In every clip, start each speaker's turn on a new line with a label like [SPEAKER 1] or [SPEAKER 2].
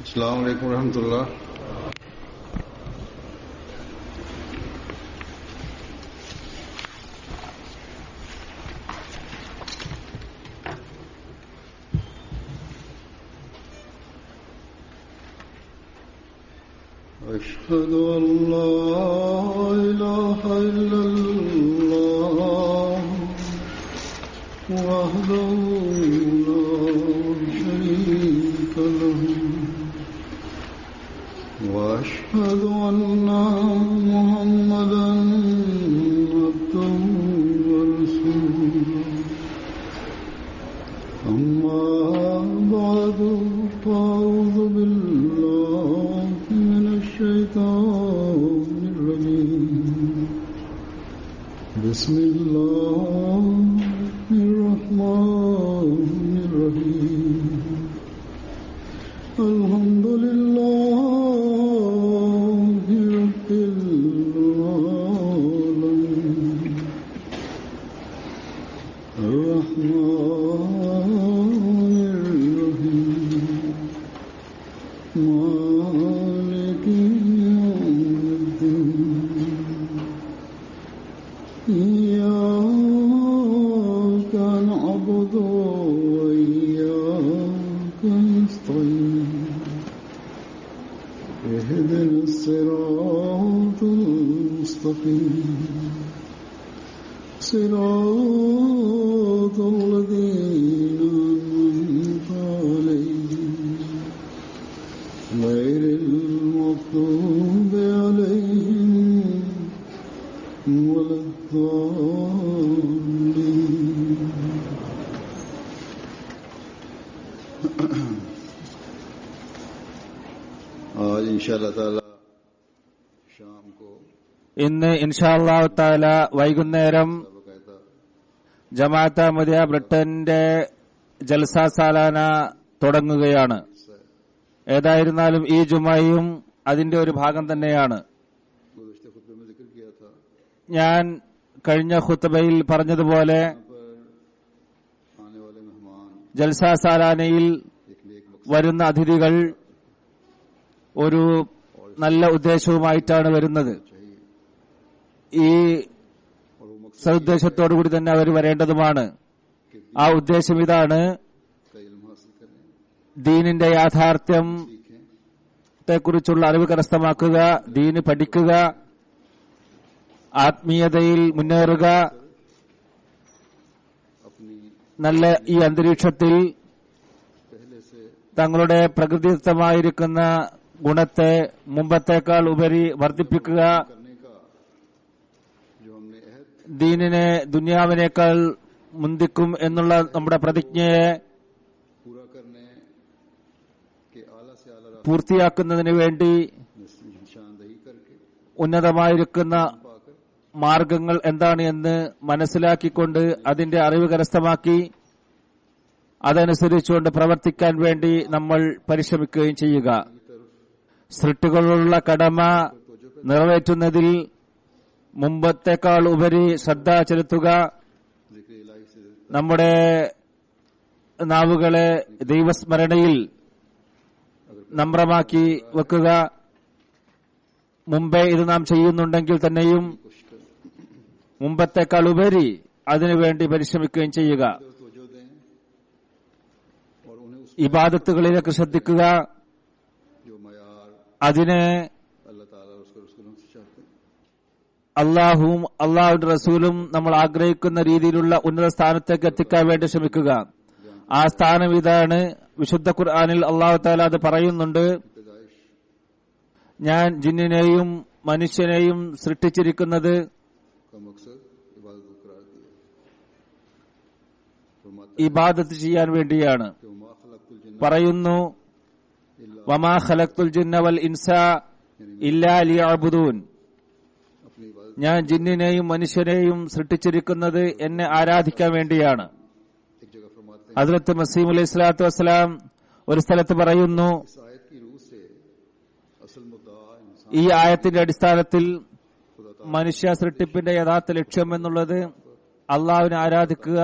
[SPEAKER 1] अस्सलाम वालेकुम रहमतुल्लाह। अशहदु अल्ला इलाहा इल्लल्लाह वहदहु ला शरीका लहु वअशहदु अन्ना मुहम्मदन अब्दुहु व रसूलुहु अम्मा बअदु फ़अऊज़ु बिल्लाहि मिनश शैतानिर रजीम बिस्मिल्लाहिर रहमानिर रहीम अल्हम्दुलिल्लाहि रब्बिल आलमीन अर्रहमानिर रहीम मालिकि यौमिद्दीन इय्याका नअबुदु व इय्याका नस्तईन इहदिनस सिरातल मुस्तक़ीम सिरातल लज़ीना अनअमता अलैहिम गैरिल मग़्दूबि अलैहिम वलद्दाल्लीन। आज इंशाअल्लाह ताला शाम को
[SPEAKER 2] ഇന്ന് ഇൻഷാ അല്ലാഹു തആല വൈകുന്നേരം ജമാഅത്ത് അഹ്മദിയ ബ്രിട്ടന്റെ ജൽസ സാലാന തുടങ്ങുകയാണ്. ഏതായിരുന്നാലും ഈ ജുമയും അതിന്റെ ഒരു ഭാഗം തന്നെയാണ്.
[SPEAKER 1] गुज़श्ता खुतबे में जिक्र किया था
[SPEAKER 2] ഞാൻ കഴിഞ്ഞ ഖുത്ബയിൽ പറഞ്ഞതുപോലെ
[SPEAKER 1] आने वाले मेहमान
[SPEAKER 2] ജൽസ സാലാനയിൽ
[SPEAKER 1] एक नेक मकसद
[SPEAKER 2] വരുന്ന അതിഥികൾ ഒരു നല്ല ഉദ്ദേശവുമായിട്ടാണ് വരുന്നത്.
[SPEAKER 1] चाहिए
[SPEAKER 2] ഈ
[SPEAKER 1] और वो मकसद
[SPEAKER 2] സദുദ്ദേശത്തോടുകൂടി തന്നെ അവർ വരേണ്ടതുമാണ്. ആ ഉദ്ദേശം ഇതാണ്:
[SPEAKER 1] का इल्म हासिल करें,
[SPEAKER 2] ദീനിന്റെ യാഥാർത്ഥ്യം
[SPEAKER 1] सीखें,
[SPEAKER 2] ത്തെക്കുറിച്ചുള്ള അറിവ് കരസ്ഥമാക്കുക, ദീന് പഠിക്കുക, ആത്മീയതയിൽ മുന്നേറുക.
[SPEAKER 1] अपनी
[SPEAKER 2] നല്ല ഈ അന്തരീക്ഷത്തിൽ
[SPEAKER 1] पहले से
[SPEAKER 2] തങ്ങളുടെ പ്രകൃതിദത്തമായിരിക്കുന്ന ഗുണത്തെ മുമ്പത്തേക്കാൾ ഉപരി വർദ്ധിപ്പിക്കുക.
[SPEAKER 1] करने का जो हमने अहद
[SPEAKER 2] ദീനിനെ ദുനിയാവിനേക്കാൾ മുന്തിക്കും എന്നുള്ള നമ്മുടെ പ്രതിജ്ഞയെ
[SPEAKER 1] पूरा करने के आला से आला
[SPEAKER 2] പൂർത്തിയാക്കുന്നതിന് വേണ്ടി
[SPEAKER 1] निशानदही करके
[SPEAKER 2] ഉന്നതമായിരിക്കുന്ന
[SPEAKER 1] पाकर
[SPEAKER 2] മാർഗങ്ങൾ എന്താണ് എന്ന് മനസ്സിലാക്കിക്കൊണ്ട് അതിന്റെ അറിവ് കരസ്ഥമാക്കി അതനുസരിച്ചുകൊണ്ട് പ്രവർത്തിക്കാൻ വേണ്ടി നമ്മൾ പരിശ്രമിക്കുകയും ചെയ്യുക. സൃഷ്ടികളുള്ള കടമ നിറവേറ്റുന്നതിൽ മുമ്പത്തേക്കാൾ ഉപരി ശ്രദ്ധ ചെലുത്തുക.
[SPEAKER 1] जिक्र इलाही से
[SPEAKER 2] നമ്മുടെ നാവുകളെ ദൈവസ്മരണയിൽ നമ്രമാക്കി വെക്കുക. മുമ്പേ ഇത് നാം ചെയ്യുന്നുണ്ടെങ്കിൽ തന്നെയും മുമ്പത്തേക്കാൾ ഉപരി അതിനുവേണ്ടി പരിശ്രമിക്കുകയും ചെയ്യുക.
[SPEAKER 1] तवज्जो दें और उन्हें उस
[SPEAKER 2] ഇബാദത്തുകളിലേക്ക് ശ്രദ്ധിക്കുക.
[SPEAKER 1] जो मयार
[SPEAKER 2] അതിനെ
[SPEAKER 1] अल्लाह ताला और उसके रसूलों से चाहते हैं
[SPEAKER 2] അള്ളാഹുവും അള്ളാഹുവിന്റെ റസൂലും നമ്മൾ ആഗ്രഹിക്കുന്ന രീതിയിലുള്ള ഉന്നത സ്ഥാനത്തേക്ക് എത്തിക്കാൻ വേണ്ടി ശ്രമിക്കുക. ആ സ്ഥാനം ഇതാണ്. വിശുദ്ധ ഖുർആനിൽ അള്ളാഹു തആല അത് പറയുന്നുണ്ട്:
[SPEAKER 1] पैदाइश
[SPEAKER 2] ഞാൻ ജിന്നിനെയും മനുഷ്യനെയും സൃഷ്ടിച്ചിരിക്കുന്നത്
[SPEAKER 1] का मकसद इबादत को करार दिया। फरमाता
[SPEAKER 2] ഇബാദത്ത് ചെയ്യാൻ വേണ്ടിയാണ്.
[SPEAKER 1] है कि वमा खलक़तुल जिन्न
[SPEAKER 2] പറയുന്നു:
[SPEAKER 1] इल्ला
[SPEAKER 2] വമാ ഖലഖ്തുൽ ജിന്ന വൽ ഇൻസ ഇല്ലാ ലിയഅ്ബുദൂൻ.
[SPEAKER 1] अपनी इबादत
[SPEAKER 2] ഞാൻ ജിന്നിനെയും മനുഷ്യനെയും സൃഷ്ടിച്ചിരിക്കുന്നത് എന്നെ ആരാധിക്കാൻ വേണ്ടിയാണ്.
[SPEAKER 1] एक जगह फरमाते हैं
[SPEAKER 2] ഹദ്റത്ത് മസീഹ് അലൈഹി സ്വലാത്തു വസ്സലാം ഒരു സ്ഥലത്ത് പറയുന്നു,
[SPEAKER 1] इस आयत की रूह से असल मुद्दा इंसान
[SPEAKER 2] ഈ ആയത്തിന്റെ അടിസ്ഥാനത്തിൽ
[SPEAKER 1] खुदा ताला
[SPEAKER 2] മനുഷ്യ സൃഷ്ടിപ്പിന്റെ യഥാർത്ഥ ലക്ഷ്യം എന്നുള്ളത് അള്ളാഹുവിനെ ആരാധിക്കുക,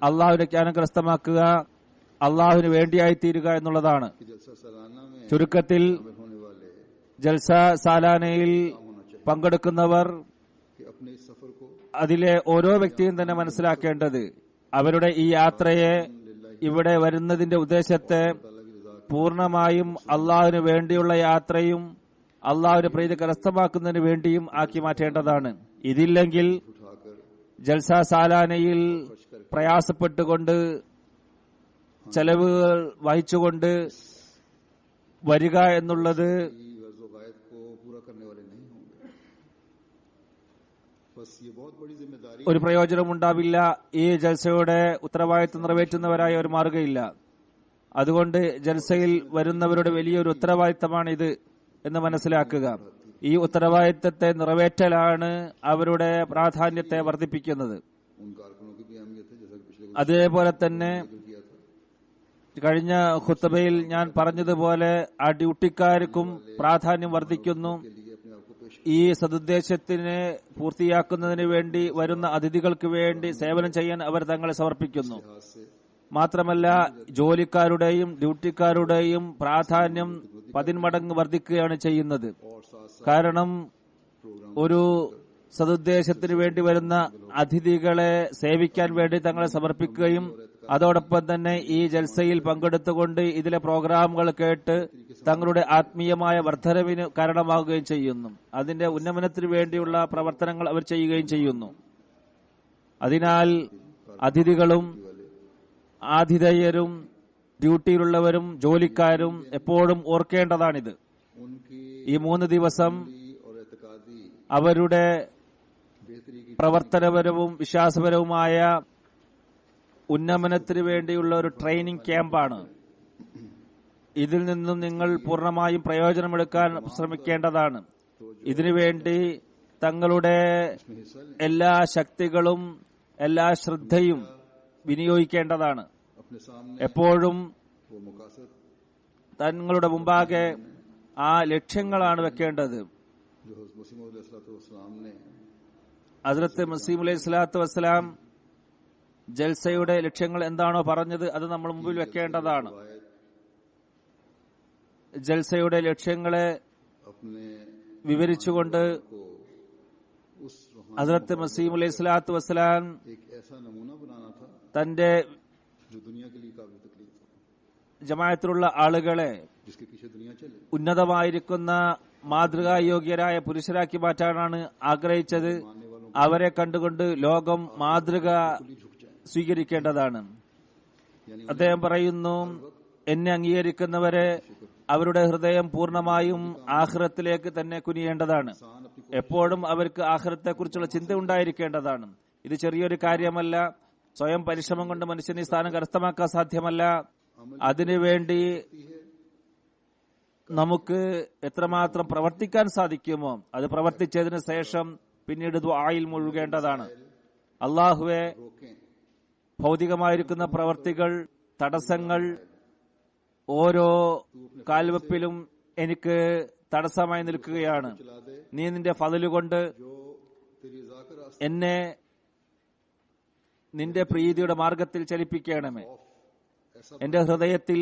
[SPEAKER 2] അള്ളാഹുവിനെ ജ്ഞാനം കരസ്ഥമാക്കുക, അള്ളാഹുവിന് വേണ്ടിയായി തീരുക എന്നുള്ളതാണ്.
[SPEAKER 1] कि जलसा सालाना में
[SPEAKER 2] ചുരുക്കത്തിൽ
[SPEAKER 1] शामिल होने वाले
[SPEAKER 2] ജൽസ സാലാനയിൽ പങ്കെടുക്കുന്നവർ
[SPEAKER 1] कि अपने इस सफर को
[SPEAKER 2] അതിലെ ഓരോ വ്യക്തിയും തന്നെ മനസ്സിലാക്കേണ്ടത് അവരുടെ ഈ യാത്രയെ ഇവിടെ വരുന്നതിന്റെ ഉദ്ദേശത്തെ
[SPEAKER 1] अल्लाह की रजा
[SPEAKER 2] പൂർണ്ണമായും അള്ളാഹുവിന് വേണ്ടിയുള്ള യാത്രയും അള്ളാഹുവിന്റെ പ്രീതി കരസ്ഥമാക്കുന്നതിന് വേണ്ടിയും ആക്കി മാറ്റേണ്ടതാണ്. ഇതില്ലെങ്കിൽ
[SPEAKER 1] उठाकर
[SPEAKER 2] ജൽസ സാലാനയിൽ പ്രയാസപ്പെട്ടുകൊണ്ട് ചെലവുകൾ വഹിച്ചുകൊണ്ട് വരിക എന്നുള്ളത്
[SPEAKER 1] की गर्ज गायत को पूरा करने वाले नहीं होंगे. बस ये बहुत बड़ी जिम्मेदारी
[SPEAKER 2] ഒരു പ്രയോജനം ഉണ്ടാവില്ല. ഈ ജൽസയുടെ ഉത്തരവാദിത്വം നിറവേറ്റുന്നവരായി അവർ മാറുകയില്ല. അതുകൊണ്ട് ജൽസയിൽ വരുന്നവരുടെ വലിയൊരു ഉത്തരവാദിത്തമാണിത് എന്ന് മനസ്സിലാക്കുക. ഈ ഉത്തരവാദിത്തത്തെ നിറവേറ്റലാണ് അവരുടെ പ്രാധാന്യത്തെ വർദ്ധിപ്പിക്കുന്നത്.
[SPEAKER 1] उन कारकुनों की भी अहमियत है, जैसा कि पिछले
[SPEAKER 2] അതേപോലെ തന്നെ
[SPEAKER 1] किया था.
[SPEAKER 2] കഴിഞ്ഞ ഖുത്ബയിൽ ഞാൻ പറഞ്ഞതുപോലെ ആ ഡ്യൂട്ടിക്കാർക്കും പ്രാധാന്യം വർദ്ധിക്കുന്നു.
[SPEAKER 1] के लिए अपने आप को पेश
[SPEAKER 2] ഈ സതുദ്ദേശത്തിനെ പൂർത്തിയാക്കുന്നതിന് വേണ്ടി വരുന്ന അതിഥികൾക്ക് വേണ്ടി സേവനം ചെയ്യാൻ അവർ തങ്ങളെ സമർപ്പിക്കുന്നു.
[SPEAKER 1] लिहाज से
[SPEAKER 2] മാത്രമല്ല ജോലിക്കാരുടെയും ഡ്യൂട്ടിക്കാരുടെയും പ്രാധാന്യം 10 മടങ്ങ് വർദ്ധിക്കുകയാണ് ചെയ്യുന്നത്.
[SPEAKER 1] और साथ साथ
[SPEAKER 2] കാരണം
[SPEAKER 1] प्रोग्राम
[SPEAKER 2] ഒരു സതുദ്ദേശത്തിന് വേണ്ടി വരുന്ന അതിഥികളെ സേവിക്കാൻ വേണ്ടി തങ്ങളെ സമർപ്പിക്കുകയും അതോടൊപ്പം തന്നെ ഈ ജൽസയിൽ പങ്കെടുത്തുകൊണ്ട് ഇതിലെ പ്രോഗ്രാമുകൾ കേട്ട് തങ്ങളുടെ ആത്മീയമായ വർധനവിന് കാരണമാകുകയും ചെയ്യുന്നു. അതിന്റെ ഉന്നമനത്തിന് വേണ്ടിയുള്ള പ്രവർത്തനങ്ങൾ അവർ ചെയ്യുകയും ചെയ്യുന്നു. അതിനാൽ അതിഥികളും ആതിഥേയരും ഡ്യൂട്ടിയിലുള്ളവരും ജോലിക്കാരും എപ്പോഴും ഓർക്കേണ്ടതാണിത്.
[SPEAKER 1] उनकी
[SPEAKER 2] ഈ 3 ദിവസം
[SPEAKER 1] और एतकादी
[SPEAKER 2] അവരുടെ
[SPEAKER 1] बेहतरी की
[SPEAKER 2] പ്രവർത്തനപരവും വിശ്വാസപരവുമായ ഉന്നമനത്തിന് വേണ്ടിയുള്ള ഒരു ട്രെയിനിങ് ക്യാമ്പാണ്. ഇതിൽ നിന്നും നിങ്ങൾ പൂർണ്ണമായും പ്രയോജനമെടുക്കാൻ ശ്രമിക്കേണ്ടതാണ്. ഇതിനുവേണ്ടി തങ്ങളുടെ
[SPEAKER 1] में हिस्सा लें.
[SPEAKER 2] എല്ലാ ശക്തികളും എല്ലാ ശ്രദ്ധയും വിനിയോഗിക്കേണ്ടതാണ്.
[SPEAKER 1] अपने सामने
[SPEAKER 2] എപ്പോഴും
[SPEAKER 1] वो मुकासद
[SPEAKER 2] തങ്ങളുടെ മുമ്പാകെ ആ ലക്ഷ്യങ്ങളാണ് വെക്കേണ്ടത്.
[SPEAKER 1] जो हज़रत मसीह मौऊद अलैहिस्सलाम ने
[SPEAKER 2] ഹസ്രത്ത് മസീഹ് അലൈഹി സ്വലാത്തു വസ്സലാം ജൽസയുടെ ലക്ഷ്യങ്ങൾ എന്താണോ പറഞ്ഞത് അത് നമ്മൾ മുമ്പിൽ വെക്കേണ്ടതാണ്.
[SPEAKER 1] रिवायत
[SPEAKER 2] ജൽസയുടെ ലക്ഷ്യങ്ങളെ
[SPEAKER 1] अपने
[SPEAKER 2] വിവരിച്ചുകൊണ്ട്
[SPEAKER 1] को उस रूहानी
[SPEAKER 2] ഹസ്രത്ത് മസീഹ് അലൈഹി സ്വലാത്തു വസ്സലാം
[SPEAKER 1] एक ऐसा नमूना बनाना था
[SPEAKER 2] തന്റെ
[SPEAKER 1] जो दुनिया के लिए काबिल तकलीफ था,
[SPEAKER 2] ജമാഅത്തിലുള്ള ആളുകളെ
[SPEAKER 1] जिसके पीछे दुनिया चले.
[SPEAKER 2] ഉന്നതമായിരിക്കുന്ന മാതൃകായോഗ്യരായ പുരുഷരാക്കി മാറ്റാനാണ് ആഗ്രഹിച്ചത്. അവരെ കണ്ടുകൊണ്ട് ലോകം മാതൃക
[SPEAKER 1] झुक जाए,
[SPEAKER 2] സ്വീകരിക്കേണ്ടതാണ്.
[SPEAKER 1] यानी
[SPEAKER 2] അദ്ദേഹം പറയുന്നു, എന്നെ അംഗീകരിക്കുന്നവരെ അവരുടെ ഹൃദയം പൂർണ്ണമായും ആഖിറത്തിലേക്ക് തന്നെ കുനിയേണ്ടതാണ്.
[SPEAKER 1] इंसान अपनी
[SPEAKER 2] എപ്പോഴും അവർക്ക് ആഖിറത്തെക്കുറിച്ചുള്ള ചിന്ത ഉണ്ടായിരിക്കേണ്ടതാണ്. ഇത് ചെറിയൊരു കാര്യമല്ല. സ്വയം പരിശ്രമം കൊണ്ട് മനുഷ്യന് ഈ സ്ഥാനം കരസ്ഥമാക്കാൻ സാധ്യമല്ല. അതിനുവേണ്ടി നമുക്ക് എത്രമാത്രം പ്രവർത്തിക്കാൻ സാധിക്കുമോ അത് പ്രവർത്തിച്ചതിന് ശേഷം പിന്നീട് ദുആയിൽ മുഴുകേണ്ടതാണ്. അള്ളാഹുവെ,
[SPEAKER 1] रोकें,
[SPEAKER 2] ഭൗതികമായിരിക്കുന്ന പ്രവർത്തികൾ, തടസ്സങ്ങൾ ഓരോ കാൽവെപ്പിലും എനിക്ക് തടസ്സമായി നിൽക്കുകയാണ്.
[SPEAKER 1] चला दे
[SPEAKER 2] നീ നിന്റെ ഫضل കൊണ്ട്
[SPEAKER 1] जो तेरी रज़ा का रास्ता
[SPEAKER 2] എന്നെ നിന്റെ പ്രീതിയുടെ മാർഗത്തിൽ ചലിപ്പിക്കണമേ.
[SPEAKER 1] ऐसा
[SPEAKER 2] എന്റെ ഹൃദയത്തിൽ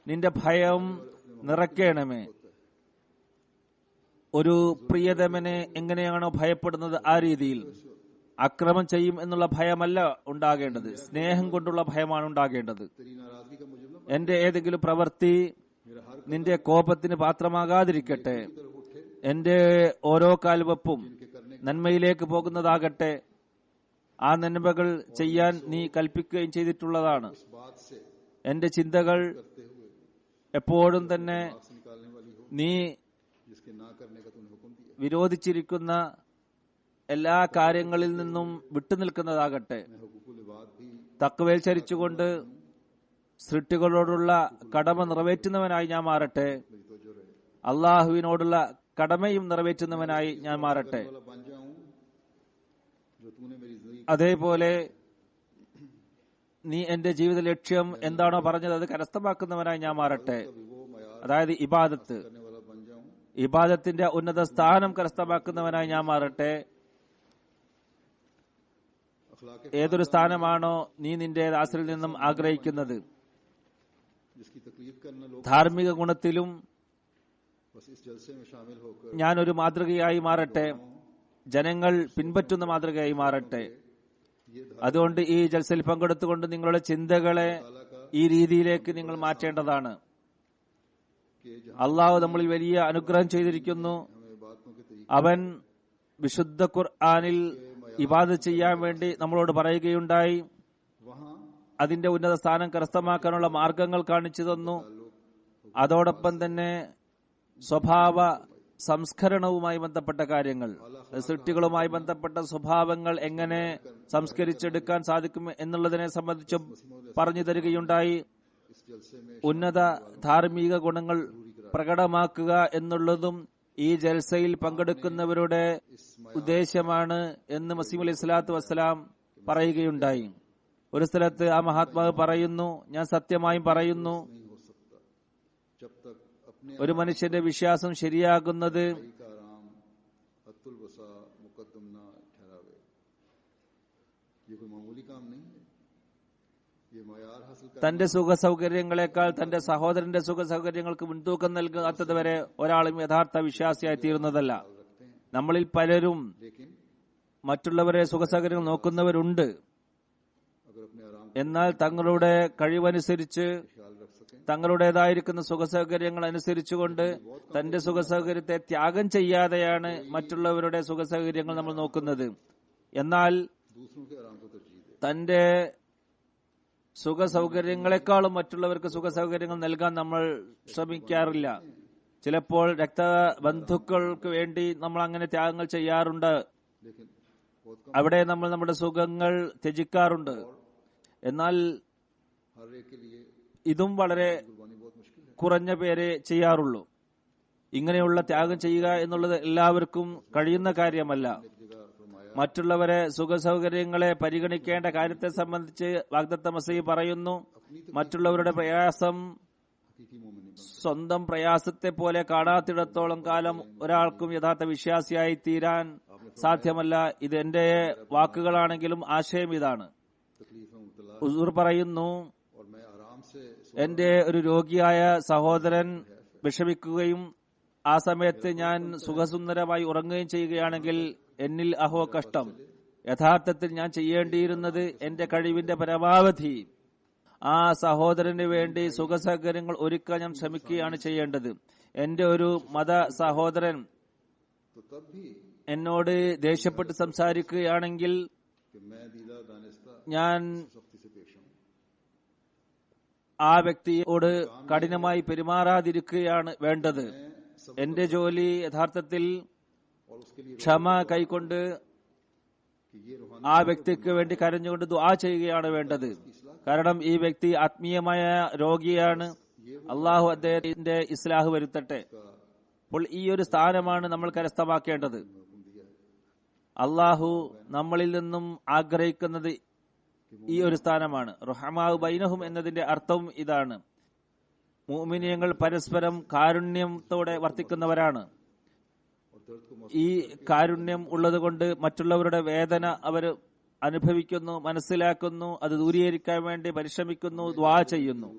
[SPEAKER 2] നിന്റെ ഭയം നിറയ്ക്കണമേ. ഒരു പ്രിയതമനെ എങ്ങനെയാണോ ഭയപ്പെടുന്നത് ആ രീതിയിൽ അക്രമം ചെയ്യും എന്നുള്ള ഭയമല്ല ഉണ്ടാകേണ്ടത്, സ്നേഹം കൊണ്ടുള്ള ഭയമാണ് ഉണ്ടാകേണ്ടത്.
[SPEAKER 1] तेरी नाराजगी का मुझे ना
[SPEAKER 2] എന്റെ ഏതെങ്കിലും പ്രവൃത്തി
[SPEAKER 1] मेरा हर
[SPEAKER 2] നിന്റെ കോപത്തിന് പാത്രമാകാതിരിക്കട്ടെ.
[SPEAKER 1] तरफ उठे
[SPEAKER 2] എന്റെ ഓരോ കാൽവെപ്പും
[SPEAKER 1] के करने
[SPEAKER 2] നന്മയിലേക്ക് പോകുന്നതാകട്ടെ. ആ നന്മകൾ ചെയ്യാൻ നീ കൽപ്പിക്കുകയും ചെയ്തിട്ടുള്ളതാണ്.
[SPEAKER 1] इस बात से
[SPEAKER 2] എന്റെ ചിന്തകൾ
[SPEAKER 1] करते हुए
[SPEAKER 2] എപ്പോഴും തന്നെ
[SPEAKER 1] आग से निकालने वाली हो,
[SPEAKER 2] നീ
[SPEAKER 1] जिसके ना करने का तूने हुक्म दिया.
[SPEAKER 2] വിരോധിച്ചിരിക്കുന്ന എല്ലാ കാര്യങ്ങളിൽ നിന്നും വിട്ടുനിൽക്കുന്നതാകട്ടെ.
[SPEAKER 1] मैं हुकूकुल इबाद भी
[SPEAKER 2] തക്വയിൽ ചരിച്ചുകൊണ്ട് സൃഷ്ടികളോടുള്ള കടമ നിറവേറ്റുന്നവനായി ഞാൻ മാറട്ടെ.
[SPEAKER 1] मेरी तवज्जो रहे
[SPEAKER 2] അള്ളാഹുവിനോടുള്ള കടമയും നിറവേറ്റുന്നവനായി ഞാൻ മാറട്ടെ.
[SPEAKER 1] वाला बन जाऊं जो तूने मेरी जिंदगी
[SPEAKER 2] അതേപോലെ നീ എന്റെ ജീവിത ലക്ഷ്യം എന്താണോ പറഞ്ഞത് അത് കരസ്ഥമാക്കുന്നവനായി ഞാൻ മാറട്ടെ.
[SPEAKER 1] कभी वो मयार
[SPEAKER 2] അതായത് ഇബാദത്ത്,
[SPEAKER 1] करने वाला बन जाऊं
[SPEAKER 2] ഇബാദത്തിന്റെ ഉന്നത സ്ഥാനം കരസ്ഥമാക്കുന്നവനായി ഞാൻ മാറട്ടെ.
[SPEAKER 1] अखलाक
[SPEAKER 2] ഏതൊരു സ്ഥാനമാണോ നീ നിന്റെ ദാസരിൽ നിന്നും ആഗ്രഹിക്കുന്നത്
[SPEAKER 1] जिसकी तकलीफ करना लोग
[SPEAKER 2] ധാർമ്മിക ഗുണത്തിലും
[SPEAKER 1] बस इस जलसे में शामिल होकर
[SPEAKER 2] ഞാനൊരു മാതൃകയായി മാറട്ടെ, ജനങ്ങൾ പിൻപറ്റുന്ന മാതൃകയായി മാറട്ടെ. അതുകൊണ്ട് ഈ ജൽസയിൽ പങ്കെടുത്തുകൊണ്ട് നിങ്ങളുടെ ചിന്തകളെ ഈ രീതിയിലേക്ക് നിങ്ങൾ മാറ്റേണ്ടതാണ്. അള്ളാഹു നമ്മളിൽ വലിയ അനുഗ്രഹം ചെയ്തിരിക്കുന്നു. അവൻ വിശുദ്ധ ഖുർആനിൽ ഇബാദത്ത് ചെയ്യാൻ വേണ്ടി നമ്മളോട് പറയുകയുണ്ടായി. അതിന്റെ ഉന്നത സ്ഥാനം കരസ്ഥമാക്കാനുള്ള മാർഗങ്ങൾ കാണിച്ചു തന്നു. അതോടൊപ്പം തന്നെ സ്വഭാവ സംസ്കരണവുമായി ബന്ധപ്പെട്ട കാര്യങ്ങൾ, സൃഷ്ടികളുമായി ബന്ധപ്പെട്ട സ്വഭാവങ്ങൾ എങ്ങനെ സംസ്കരിച്ചെടുക്കാൻ സാധിക്കും എന്നുള്ളതിനെ സംബന്ധിച്ചും പറഞ്ഞു തരികയുണ്ടായി. ഉന്നത ധാർമ്മിക ഗുണങ്ങൾ പ്രകടമാക്കുക എന്നുള്ളതും ഈ ജൽസയിൽ പങ്കെടുക്കുന്നവരുടെ ഉദ്ദേശമാണ് എന്ന് മസീഹ് അലൈഹി സ്വലാത്തു വസ്സലാം പറയുകയുണ്ടായി. ഒരു സ്ഥലത്ത് ആ മഹാത്മാവ് പറയുന്നു, ഞാൻ സത്യമായും പറയുന്നു, ഒരു മനുഷ്യന്റെ വിശ്വാസം ശരിയാകുന്നത് തന്റെ സുഖ സൗകര്യങ്ങളെക്കാൾ തന്റെ സഹോദരന്റെ സുഖ സൗകര്യങ്ങൾക്ക് മുൻതൂക്കം നൽകാത്തത് വരെ ഒരാളും യഥാർത്ഥ വിശ്വാസിയായി തീരുന്നതല്ല. നമ്മളിൽ പലരും മറ്റുള്ളവരെ സുഖ സൗകര്യങ്ങൾ നോക്കുന്നവരുണ്ട്. എന്നാൽ തങ്ങളുടെ കഴിവനുസരിച്ച് തങ്ങളുടേതായിരിക്കുന്ന സുഖസൗകര്യങ്ങൾ അനുസരിച്ചുകൊണ്ട് തന്റെ സുഖസൗകര്യത്തെ ത്യാഗം ചെയ്യാതെയാണ് മറ്റുള്ളവരുടെ സുഖസൗകര്യങ്ങൾ നമ്മൾ നോക്കുന്നത്. എന്നാൽ തന്റെ സുഖസൗകര്യങ്ങളെക്കാളും മറ്റുള്ളവർക്ക് സുഖസൗകര്യങ്ങൾ നൽകാൻ നമ്മൾ ശ്രമിക്കാറില്ല. ചിലപ്പോൾ രക്തബന്ധുക്കൾക്ക് വേണ്ടി നമ്മൾ അങ്ങനെ ത്യാഗങ്ങൾ ചെയ്യാറുണ്ട്. അവിടെ നമ്മൾ നമ്മുടെ സുഖങ്ങൾ ത്യജിക്കാറുണ്ട്. എന്നാൽ ഇതും വളരെ കുറഞ്ഞ പേരെ ചെയ്യാറുള്ളൂ. ഇങ്ങനെയുള്ള ത്യാഗം ചെയ്യുക എന്നുള്ളത് എല്ലാവർക്കും കഴിയുന്ന കാര്യമല്ല. മറ്റുള്ളവരെ സുഖസൗകര്യങ്ങളെ പരിഗണിക്കേണ്ട കാര്യത്തെ സംബന്ധിച്ച് വാഗ്ദത്ത മസീഹ് പറയുന്നു, മറ്റുള്ളവരുടെ പ്രയാസം സ്വന്തം പ്രയാസത്തെ പോലെ കാണാത്തിടത്തോളം കാലം ഒരാൾക്കും യഥാർത്ഥ വിശ്വാസിയായി തീരാൻ സാധ്യമല്ല. ഇത് എന്റെ വാക്കുകളാണെങ്കിലും ആശയം ഇതാണ്. ഹുസൂർ പറയുന്നു, എന്റെ ഒരു രോഗിയായ സഹോദരൻ വിഷമിക്കുകയും ആ സമയത്ത് ഞാൻ സുഖസുന്ദരമായി ഉറങ്ങുകയും ചെയ്യുകയാണെങ്കിൽ എന്നിൽ അഹോ കഷ്ടം. യഥാർത്ഥത്തിൽ ഞാൻ ചെയ്യേണ്ടിയിരുന്നത് എന്റെ കഴിവിന്റെ പരമാവധി ആ സഹോദരന് വേണ്ടി സുഖസൗകര്യങ്ങൾ ഒരുക്കാൻ ഞാൻ ശ്രമിക്കുകയാണ് ചെയ്യേണ്ടത്. എന്റെ ഒരു മത സഹോദരൻ എന്നോട് ദേഷ്യപ്പെട്ട് സംസാരിക്കുകയാണെങ്കിൽ ഞാൻ ആ വ്യക്തിയോട് കഠിനമായി പെരുമാറാതിരിക്കുകയാണ് വേണ്ടത്. എന്റെ ജോലി യഥാർത്ഥത്തിൽ ക്ഷമ കൈക്കൊണ്ട് ആ വ്യക്തിക്ക് വേണ്ടി കരഞ്ഞുകൊണ്ട് ദുആ ചെയ്യുകയാണ് വേണ്ടത്. കാരണം ഈ വ്യക്തി ആത്മീയമായ രോഗിയാണ്. അള്ളാഹു അദ്ദേഹത്തിന്റെ ഇസ്ലാഹ് വരുത്തട്ടെ. അപ്പോൾ ഈ ഒരു സ്ഥാനമാണ് നമ്മൾ കരസ്ഥമാക്കേണ്ടത്. അള്ളാഹു നമ്മളിൽ നിന്നും ആഗ്രഹിക്കുന്നത് ഈ ഒരു സ്ഥാനമാണ്. റുഹമാഉ ബൈനഹും എന്നതിന്റെ അർത്ഥവും ഇതാണ്. മുഅ്മിനീങ്ങൾ പരസ്പരം കാരുണ്യത്തോടെ വർത്തിക്കുന്നവരാണ്. ഈ കാരുണ്യം ഉള്ളതുകൊണ്ട് മറ്റുള്ളവരുടെ വേദന അവർ അനുഭവിക്കുന്നു, മനസ്സിലാക്കുന്നു, അത് ദൂരീകരിക്കാൻ വേണ്ടി പരിശ്രമിക്കുന്നു, ദുആ ചെയ്യുന്നു.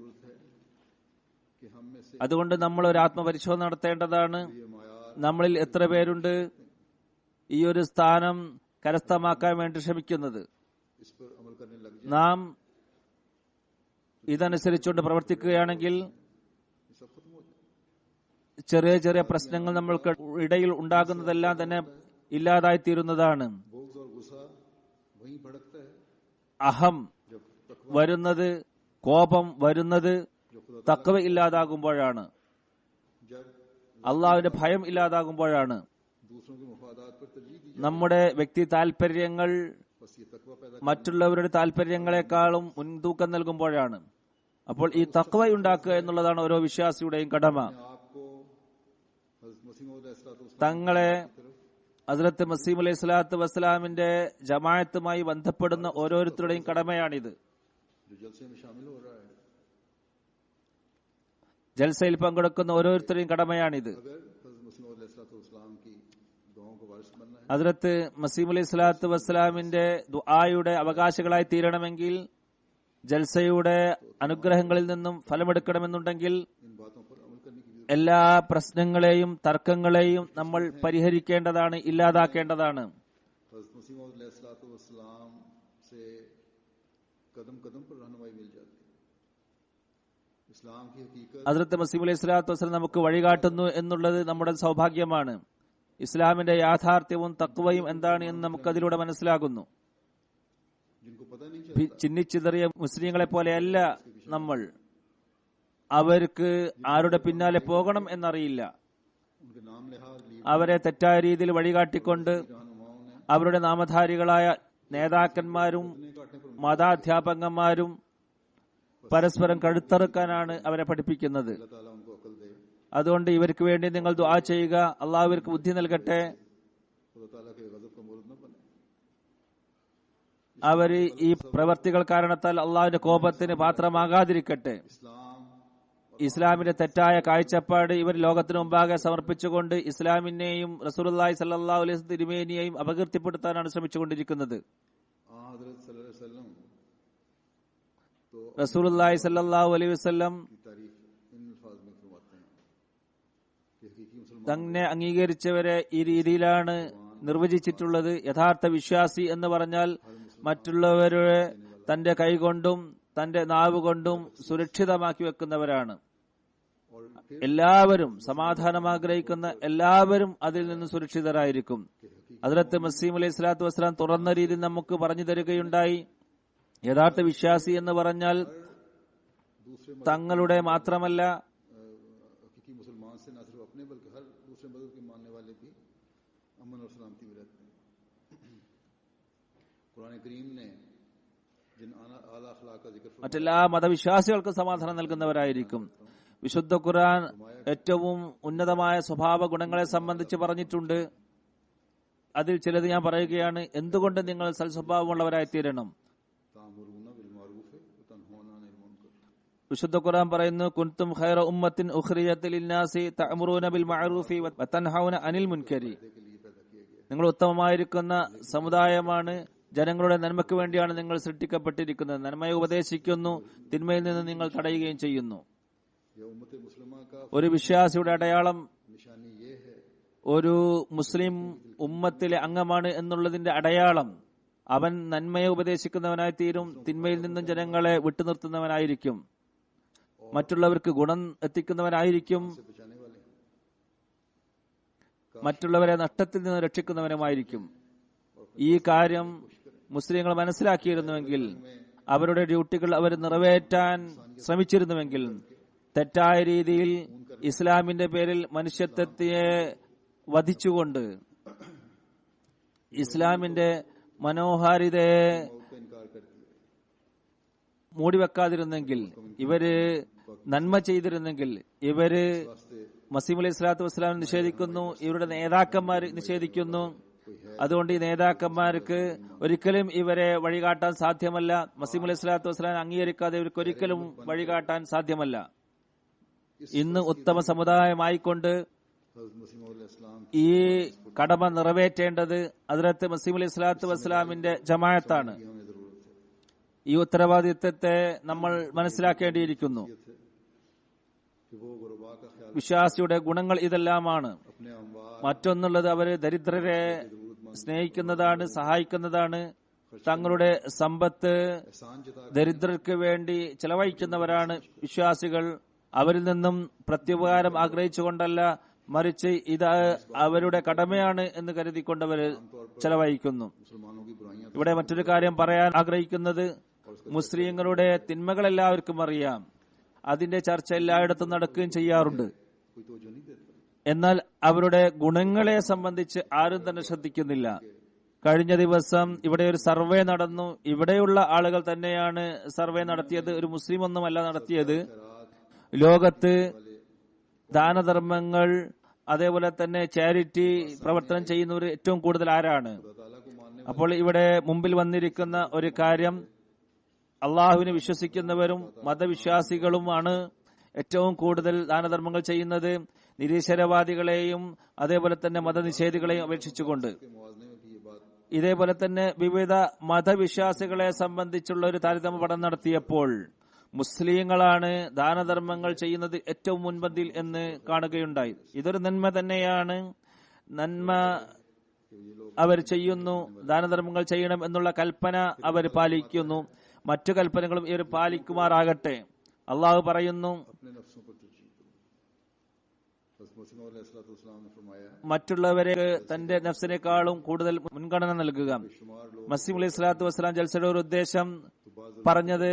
[SPEAKER 2] അതുകൊണ്ട് നമ്മൾ ഒരു ആത്മപരിശോധന നടത്തേണ്ടതാണ്. നമ്മളിൽ എത്ര പേരുണ്ട് ഈ ഒരു സ്ഥാനം കരസ്ഥമാക്കാൻ വേണ്ടി ശ്രമിക്കുന്നത്? നാം ഇതനുസരിച്ചുകൊണ്ട് പ്രവർത്തിക്കുകയാണെങ്കിൽ ചെറിയ ചെറിയ പ്രശ്നങ്ങൾ നമ്മൾക്ക് ഇടയിൽ ഉണ്ടാകുന്നതെല്ലാം തന്നെ ഇല്ലാതായിത്തീരുന്നതാണ്. അഹം വരുന്നത്, കോപം വരുന്നത് തഖ്വ ഇല്ലാതാകുമ്പോഴാണ്, അള്ളാഹുവിന്റെ ഭയം ഇല്ലാതാകുമ്പോഴാണ്, നമ്മുടെ വ്യക്തി താല്പര്യങ്ങൾ മറ്റുള്ളവരുടെ താല്പര്യങ്ങളെക്കാളും മുൻതൂക്കം നൽകുമ്പോഴാണ്. അപ്പോൾ ഈ തഖ്വ ഉണ്ടാക്കുക എന്നുള്ളതാണ് ഓരോ വിശ്വാസിയുടെയും കടമ. തങ്ങളെ ഹസ്രത്ത് മസീഹ് അലൈഹി സ്വലാത്തു വസ്സലാമിന്റെ ജമാഅത്തുമായി ബന്ധപ്പെടുന്ന ഓരോരുത്തരുടെയും കടമയാണിത്. ജൽസയിൽ പങ്കെടുക്കുന്ന ഓരോരുത്തരുടെയും കടമയാണിത്. ഹസ്രത്ത് മസീഹ് അലൈഹി സ്വലാത്തു വസ്സലാമിന്റെ ദുആയുടെ അവകാശികളായി തീരണമെങ്കിൽ ജൽസയുടെ അനുഗ്രഹങ്ങളിൽ നിന്നും ഫലമെടുക്കണമെന്നുണ്ടെങ്കിൽ
[SPEAKER 1] इन बातों पर अमल करने की
[SPEAKER 2] എല്ലാ പ്രശ്നങ്ങളെയും തർക്കങ്ങളെയും നമ്മൾ പരിഹരിക്കേണ്ടതാണ്, ഇല്ലാതാക്കേണ്ടതാണ്.
[SPEAKER 1] हज़रत मसीह मौऊद अलैहिस्सलाम से कदम कदम पर रहनुमाई मिल जाती है. इस्लाम की हकीकत
[SPEAKER 2] ഹദ്റത്ത് മസീഹ് അലൈഹി സ്വലാത്തു വസ്സലാം നമുക്ക് വഴികാട്ടുന്നു എന്നുള്ളത് നമ്മുടെ സൗഭാഗ്യമാണ്. ഇസ്ലാമിന്റെ യാഥാർത്ഥ്യവും തഖ്വയും എന്താണ് എന്ന് നമുക്കതിലൂടെ മനസ്സിലാകുന്നു.
[SPEAKER 1] जिनको पता नहीं चलता
[SPEAKER 2] ചിന്നിച്ചിതറിയ മുസ്ലിങ്ങളെ പോലെയല്ല നമ്മൾ. അവർക്ക് ആരുടെ പിന്നാലെ പോകണം എന്നറിയില്ല.
[SPEAKER 1] उनके नाम लिहाज लिए
[SPEAKER 2] അവരെ തെറ്റായ രീതിയിൽ വഴികാട്ടിക്കൊണ്ട്
[SPEAKER 1] रहनुमाओं ने
[SPEAKER 2] അവരുടെ നാമധാരികളായ നേതാക്കന്മാരും മതാധ്യാപകന്മാരും പരസ്പരം കഴുത്തറുക്കാനാണ് അവരെ പഠിപ്പിക്കുന്നത്.
[SPEAKER 1] अल्लाह ताला उनको अकल दे.
[SPEAKER 2] അതുകൊണ്ട് ഇവർക്ക് വേണ്ടി നിങ്ങൾ ദുആ ചെയ്യുക. അള്ളാഹു ഇവർക്ക് ബുദ്ധി നൽകട്ടെ.
[SPEAKER 1] खुदा ताला के गजब का मोरद न बने.
[SPEAKER 2] അവർ ഈ പ്രവർത്തികൾ കാരണത്താൽ അള്ളാഹുവിന്റെ കോപത്തിന് പാത്രമാകാതിരിക്കട്ടെ.
[SPEAKER 1] इस्लाम
[SPEAKER 2] ഇസ്ലാമിന്റെ തെറ്റായ കാഴ്ചപ്പാട് ഇവർ ലോകത്തിനു മുമ്പാകെ സമർപ്പിച്ചുകൊണ്ട് ഇസ്ലാമിനെയും റസൂലുള്ളാഹി സ്വല്ലല്ലാഹു അലൈഹി വസല്ലം തിരുമേനിയെയും അപകീർത്തിപ്പെടുത്താനാണ് ശ്രമിച്ചുകൊണ്ടിരിക്കുന്നത്.
[SPEAKER 1] हज़रत सल्लल्लाहु अलैहि वसल्लम तो
[SPEAKER 2] റസൂലുള്ളാഹി സ്വല്ലല്ലാഹു അലൈഹി വസല്ലം
[SPEAKER 1] की तारीफ इन अल्फाज में फरमाते हैं कि हकीकी मुसलमान
[SPEAKER 2] തന്നെ അംഗീകരിച്ചവരെ ഈ രീതിയിലാണ് നിർവചിച്ചിട്ടുള്ളത്. യഥാർത്ഥ വിശ്വാസി എന്ന് പറഞ്ഞാൽ മറ്റുള്ളവരെ തന്റെ കൈകൊണ്ടും തന്റെ നാവ് കൊണ്ടും സുരക്ഷിതമാക്കി വെക്കുന്നവരാണ്.
[SPEAKER 1] और
[SPEAKER 2] എല്ലാവരും സമാധാനം ആഗ്രഹിക്കുന്ന എല്ലാവരും അതിൽ നിന്ന് സുരക്ഷിതരായിരിക്കും. ഹദ്റത്ത് മസീഹ് അലൈഹി സ്വലാത്തു വസ്സലാം തുറന്ന രീതിയിൽ നമുക്ക് പറഞ്ഞു തരികയുണ്ടായി. യഥാർത്ഥ വിശ്വാസി എന്ന് പറഞ്ഞാൽ
[SPEAKER 1] दूसरे
[SPEAKER 2] തങ്ങളുടെ മാത്രമല്ല
[SPEAKER 1] हकीकी मुसलमान से न सिर्फ अपने बल्कि हर दूसरे मजहब के मानने वाले भी अमन और सलामती में रहते हैं. कुरान करीम ने जिन आला अखलाक का जिक्र फरमाया
[SPEAKER 2] മറ്റെല്ലാ മതവിശ്വാസികൾക്കും സമാധാനം നൽകുന്നവരായിരിക്കും. വിശുദ്ധ ഖുർആൻ ഏറ്റവും ഉന്നതമായ സ്വഭാവ ഗുണങ്ങളെ സംബന്ധിച്ച് പറഞ്ഞിട്ടുണ്ട്. അതിൽ ചിലത് ഞാൻ പറയുകയാണ്. എന്തുകൊണ്ട് നിങ്ങൾ സൽസ്വഭാവമുള്ളവരായി തീരണം?
[SPEAKER 1] तामुरून बिल मारूफ व तनहौना अनिल मुनकर.
[SPEAKER 2] വിശുദ്ധ ഖുർആൻ പറയുന്നു, കുൻതും ഖൈറ ഉമ്മത്തിൻ ഉഖ്രിജത് ലിന്നാസി തഅമുറൂന ബിൽ മഅറൂഫി വ തൻഹൗന അനിൽ മുൻകരി.
[SPEAKER 1] के लिए पैदा किया गया.
[SPEAKER 2] നിങ്ങൾ ഉത്തമമായിരിക്കുന്ന സമുദായമാണ്. ജനങ്ങളുടെ നന്മയ്ക്ക് വേണ്ടിയാണ് നിങ്ങൾ സൃഷ്ടിക്കപ്പെട്ടിരിക്കുന്നത്. നന്മയെ ഉപദേശിക്കുന്നു, തിന്മയിൽ നിന്ന് നിങ്ങൾ തടയുകയും ചെയ്യുന്നു.
[SPEAKER 1] यह उम्मत मुस्लिमा का
[SPEAKER 2] ഒരു വിശ്വാസിയുടെ അടയാളം
[SPEAKER 1] निशानी ये है
[SPEAKER 2] ഒരു മുസ്ലിം ഉമ്മത്തിലെ അംഗമാണ് എന്നുള്ളതിന്റെ അടയാളം അവൻ നന്മയെ ഉപദേശിക്കുന്നവനായി തീരും, തിന്മയിൽ നിന്നും ജനങ്ങളെ വിട്ടുനിർത്തുന്നവനായിരിക്കും, മറ്റുള്ളവർക്ക് ഗുണം എത്തിക്കുന്നവനായിരിക്കും,
[SPEAKER 1] से बचाने वाले हैं.
[SPEAKER 2] മറ്റുള്ളവരെ നഷ്ടത്തിൽ നിന്ന് രക്ഷിക്കുന്നവനുമായിരിക്കും. ഈ കാര്യം മുസ്ലിങ്ങൾ മനസ്സിലാക്കിയിരുന്നുവെങ്കിൽ, അവരുടെ ഡ്യൂട്ടികൾ അവർ നിറവേറ്റാൻ ശ്രമിച്ചിരുന്നുവെങ്കിൽ, തെറ്റായ രീതിയിൽ ഇസ്ലാമിന്റെ പേരിൽ മനുഷ്യത്വത്തെ വധിച്ചുകൊണ്ട് ഇസ്ലാമിന്റെ മനോഹാരിതയെ
[SPEAKER 1] मौत का इनकार करती है.
[SPEAKER 2] മൂടിവെക്കാതിരുന്നെങ്കിൽ, ഇവര് നന്മ ചെയ്തിരുന്നെങ്കിൽ, ഇവര്
[SPEAKER 1] वास्ते
[SPEAKER 2] മസീഹ് അലൈഹി സ്വലാത്തു വസ്സലാം നിഷേധിക്കുന്നു, ഇവരുടെ നേതാക്കന്മാർ നിഷേധിക്കുന്നു. അതുകൊണ്ട് ഈ നേതാക്കന്മാർക്ക് ഒരിക്കലും ഇവരെ വഴികാട്ടാൻ സാധ്യമല്ല. മസീഹ് അലൈഹി സ്വലാത്തു വസ്സലാം അംഗീകരിക്കാതെ ഇവർക്ക് ഒരിക്കലും വഴികാട്ടാൻ സാധ്യമല്ല. ഇന്ന് ഉത്തമ സമുദായമായിക്കൊണ്ട്
[SPEAKER 1] हज़रत मसीह मौऊद अलैहिस्सलाम
[SPEAKER 2] ഈ കടമ നിറവേറ്റേണ്ടത് ഹദ്റത്ത് മസീഹ് അലൈഹി സ്വലാത്തു വസ്സലാമിന്റെ ജമാഅത്താണ്.
[SPEAKER 1] की हमें जरूरत है.
[SPEAKER 2] ഈ ഉത്തരവാദിത്തത്തെ നമ്മൾ മനസ്സിലാക്കേണ്ടിയിരിക്കുന്നു.
[SPEAKER 1] कि वो गुरबा का ख्याल
[SPEAKER 2] വിശ്വാസിയുടെ ഗുണങ്ങൾ ഇതെല്ലാമാണ്.
[SPEAKER 1] अपने अमवाल
[SPEAKER 2] മറ്റൊന്നുള്ളത് അവര് ദരിദ്രരെ സ്നേഹിക്കുന്നതാണ്, സഹായിക്കുന്നതാണ്. തങ്ങളുടെ സമ്പത്ത്
[SPEAKER 1] एहसान जता
[SPEAKER 2] ദരിദ്രർക്ക് വേണ്ടി ചെലവഴിക്കുന്നവരാണ് വിശ്വാസികൾ. അവരിൽ നിന്നും പ്രത്യുപകാരം ആഗ്രഹിച്ചുകൊണ്ടല്ല, മറിച്ച് ഇത് അവരുടെ കടമയാണ് എന്ന് കരുതിക്കൊണ്ടവർ ചെലവഴിക്കുന്നു.
[SPEAKER 1] मुसलमानों की बुराइयां
[SPEAKER 2] ഇവിടെ മറ്റൊരു കാര്യം പറയാൻ ആഗ്രഹിക്കുന്നത്, മുസ്ലിങ്ങളുടെ തിന്മകൾ എല്ലാവർക്കും അറിയാം. അതിന്റെ ചർച്ച എല്ലായിടത്തും നടക്കുകയും ചെയ്യാറുണ്ട്.
[SPEAKER 1] कोई तवज्जो नहीं देता.
[SPEAKER 2] എന്നാൽ അവരുടെ ഗുണങ്ങളെ സംബന്ധിച്ച് ആരും തന്നെ ശ്രദ്ധിക്കുന്നില്ല. കഴിഞ്ഞ ദിവസം ഇവിടെ ഒരു സർവേ നടന്നു. ഇവിടെയുള്ള ആളുകൾ തന്നെയാണ് സർവേ നടത്തിയത്, ഒരു മുസ്ലിം ഒന്നുമല്ല നടത്തിയത്. ലോകത്ത് ദാനധർമ്മങ്ങൾ അതേപോലെ തന്നെ ചാരിറ്റി പ്രവർത്തനം ചെയ്യുന്നവർ ഏറ്റവും കൂടുതൽ ആരാണ്? അപ്പോൾ ഇവിടെ മുമ്പിൽ വന്നിരിക്കുന്ന ഒരു കാര്യം, അള്ളാഹുവിനെ വിശ്വസിക്കുന്നവരും മതവിശ്വാസികളുമാണ് ഏറ്റവും കൂടുതൽ ദാനധർമ്മങ്ങൾ ചെയ്യുന്നത്, നിരീശ്വരവാദികളെയും അതേപോലെ തന്നെ മതനിഷേധികളെയും അപേക്ഷിച്ചുകൊണ്ട്. ഇതേപോലെ തന്നെ വിവിധ മതവിശ്വാസികളെ സംബന്ധിച്ചുള്ള ഒരു താരതമ്യ പഠനം നടത്തിയപ്പോൾ മുസ്ലിങ്ങളാണ് ദാനധർമ്മങ്ങൾ ചെയ്യുന്നത് ഏറ്റവും മുൻപന്തിയിൽ എന്ന് കാണുകയുണ്ടായി. ഇതൊരു നന്മ തന്നെയാണ്. നന്മ അവർ ചെയ്യുന്നു, ദാനധർമ്മങ്ങൾ ചെയ്യണം എന്നുള്ള കൽപ്പന അവർ പാലിക്കുന്നു. മറ്റു കൽപ്പനകളും ഇവർ പാലിക്കുമാറാകട്ടെ. അള്ളാഹു പറയുന്നു, മറ്റുള്ളവരെ തന്റെ നഫ്സിനേക്കാളും കൂടുതൽ മുൻഗണന നൽകുക. മസീഹ് അലൈഹി സ്വലാത്തു വസ്സലാം ജൽസയുടെ ഒരു ഉദ്ദേശം പറഞ്ഞത്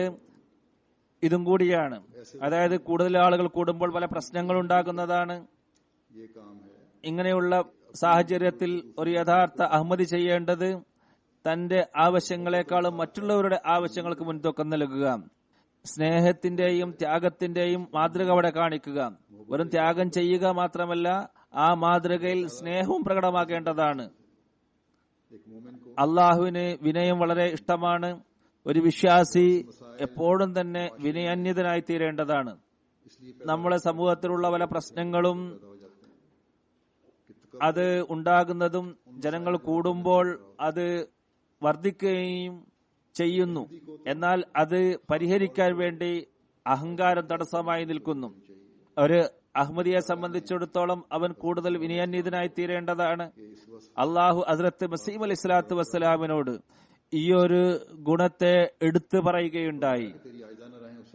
[SPEAKER 2] ഇതും കൂടിയാണ്. അതായത് കൂടുതൽ ആളുകൾ കൂടുമ്പോൾ പല പ്രശ്നങ്ങൾ ഉണ്ടാകുന്നതാണ്. ഇങ്ങനെയുള്ള സാഹചര്യത്തിൽ ഒരു യഥാർത്ഥ അഹമ്മദി ചെയ്യേണ്ടത് തന്റെ ആവശ്യങ്ങളെക്കാളും മറ്റുള്ളവരുടെ ആവശ്യങ്ങൾക്ക് മുൻതൂക്കം നൽകുക. സ്നേഹത്തിന്റെയും ത്യാഗത്തിന്റെയും മാതൃക അവിടെ കാണിക്കുക. വെറും ത്യാഗം ചെയ്യുക മാത്രമല്ല, ആ മാതൃകയിൽ സ്നേഹവും പ്രകടമാക്കേണ്ടതാണ്. അള്ളാഹുവിന് വിനയം വളരെ ഇഷ്ടമാണ്. ഒരു വിശ്വാസി എപ്പോഴും തന്നെ വിനയാന്യതനായി തീരേണ്ടതാണ്. നമ്മളെ സമൂഹത്തിലുള്ള പല പ്രശ്നങ്ങളും അത് ഉണ്ടാകുന്നതും ജനങ്ങൾ കൂടുമ്പോൾ അത് വർദ്ധിക്കുകയും ചെയ്യുന്നു. എന്നാൽ അത് പരിഹരിക്കാൻ വേണ്ടി അഹങ്കാരം തടസ്സമായി നിൽക്കുന്നു. ഒരു അഹമ്മദിയെ സംബന്ധിച്ചിടത്തോളം അവൻ കൂടുതൽ വിനയാന്യതനായി തീരേണ്ടതാണ്. അള്ളാഹു ഹസ്രത്ത് മസീഹ് അലൈഹി സ്വലാത്തു വസ്സലാമിനോട് ഈ ഒരു ഗുണത്തെ എടുത്തു പറയുകയുണ്ടായി.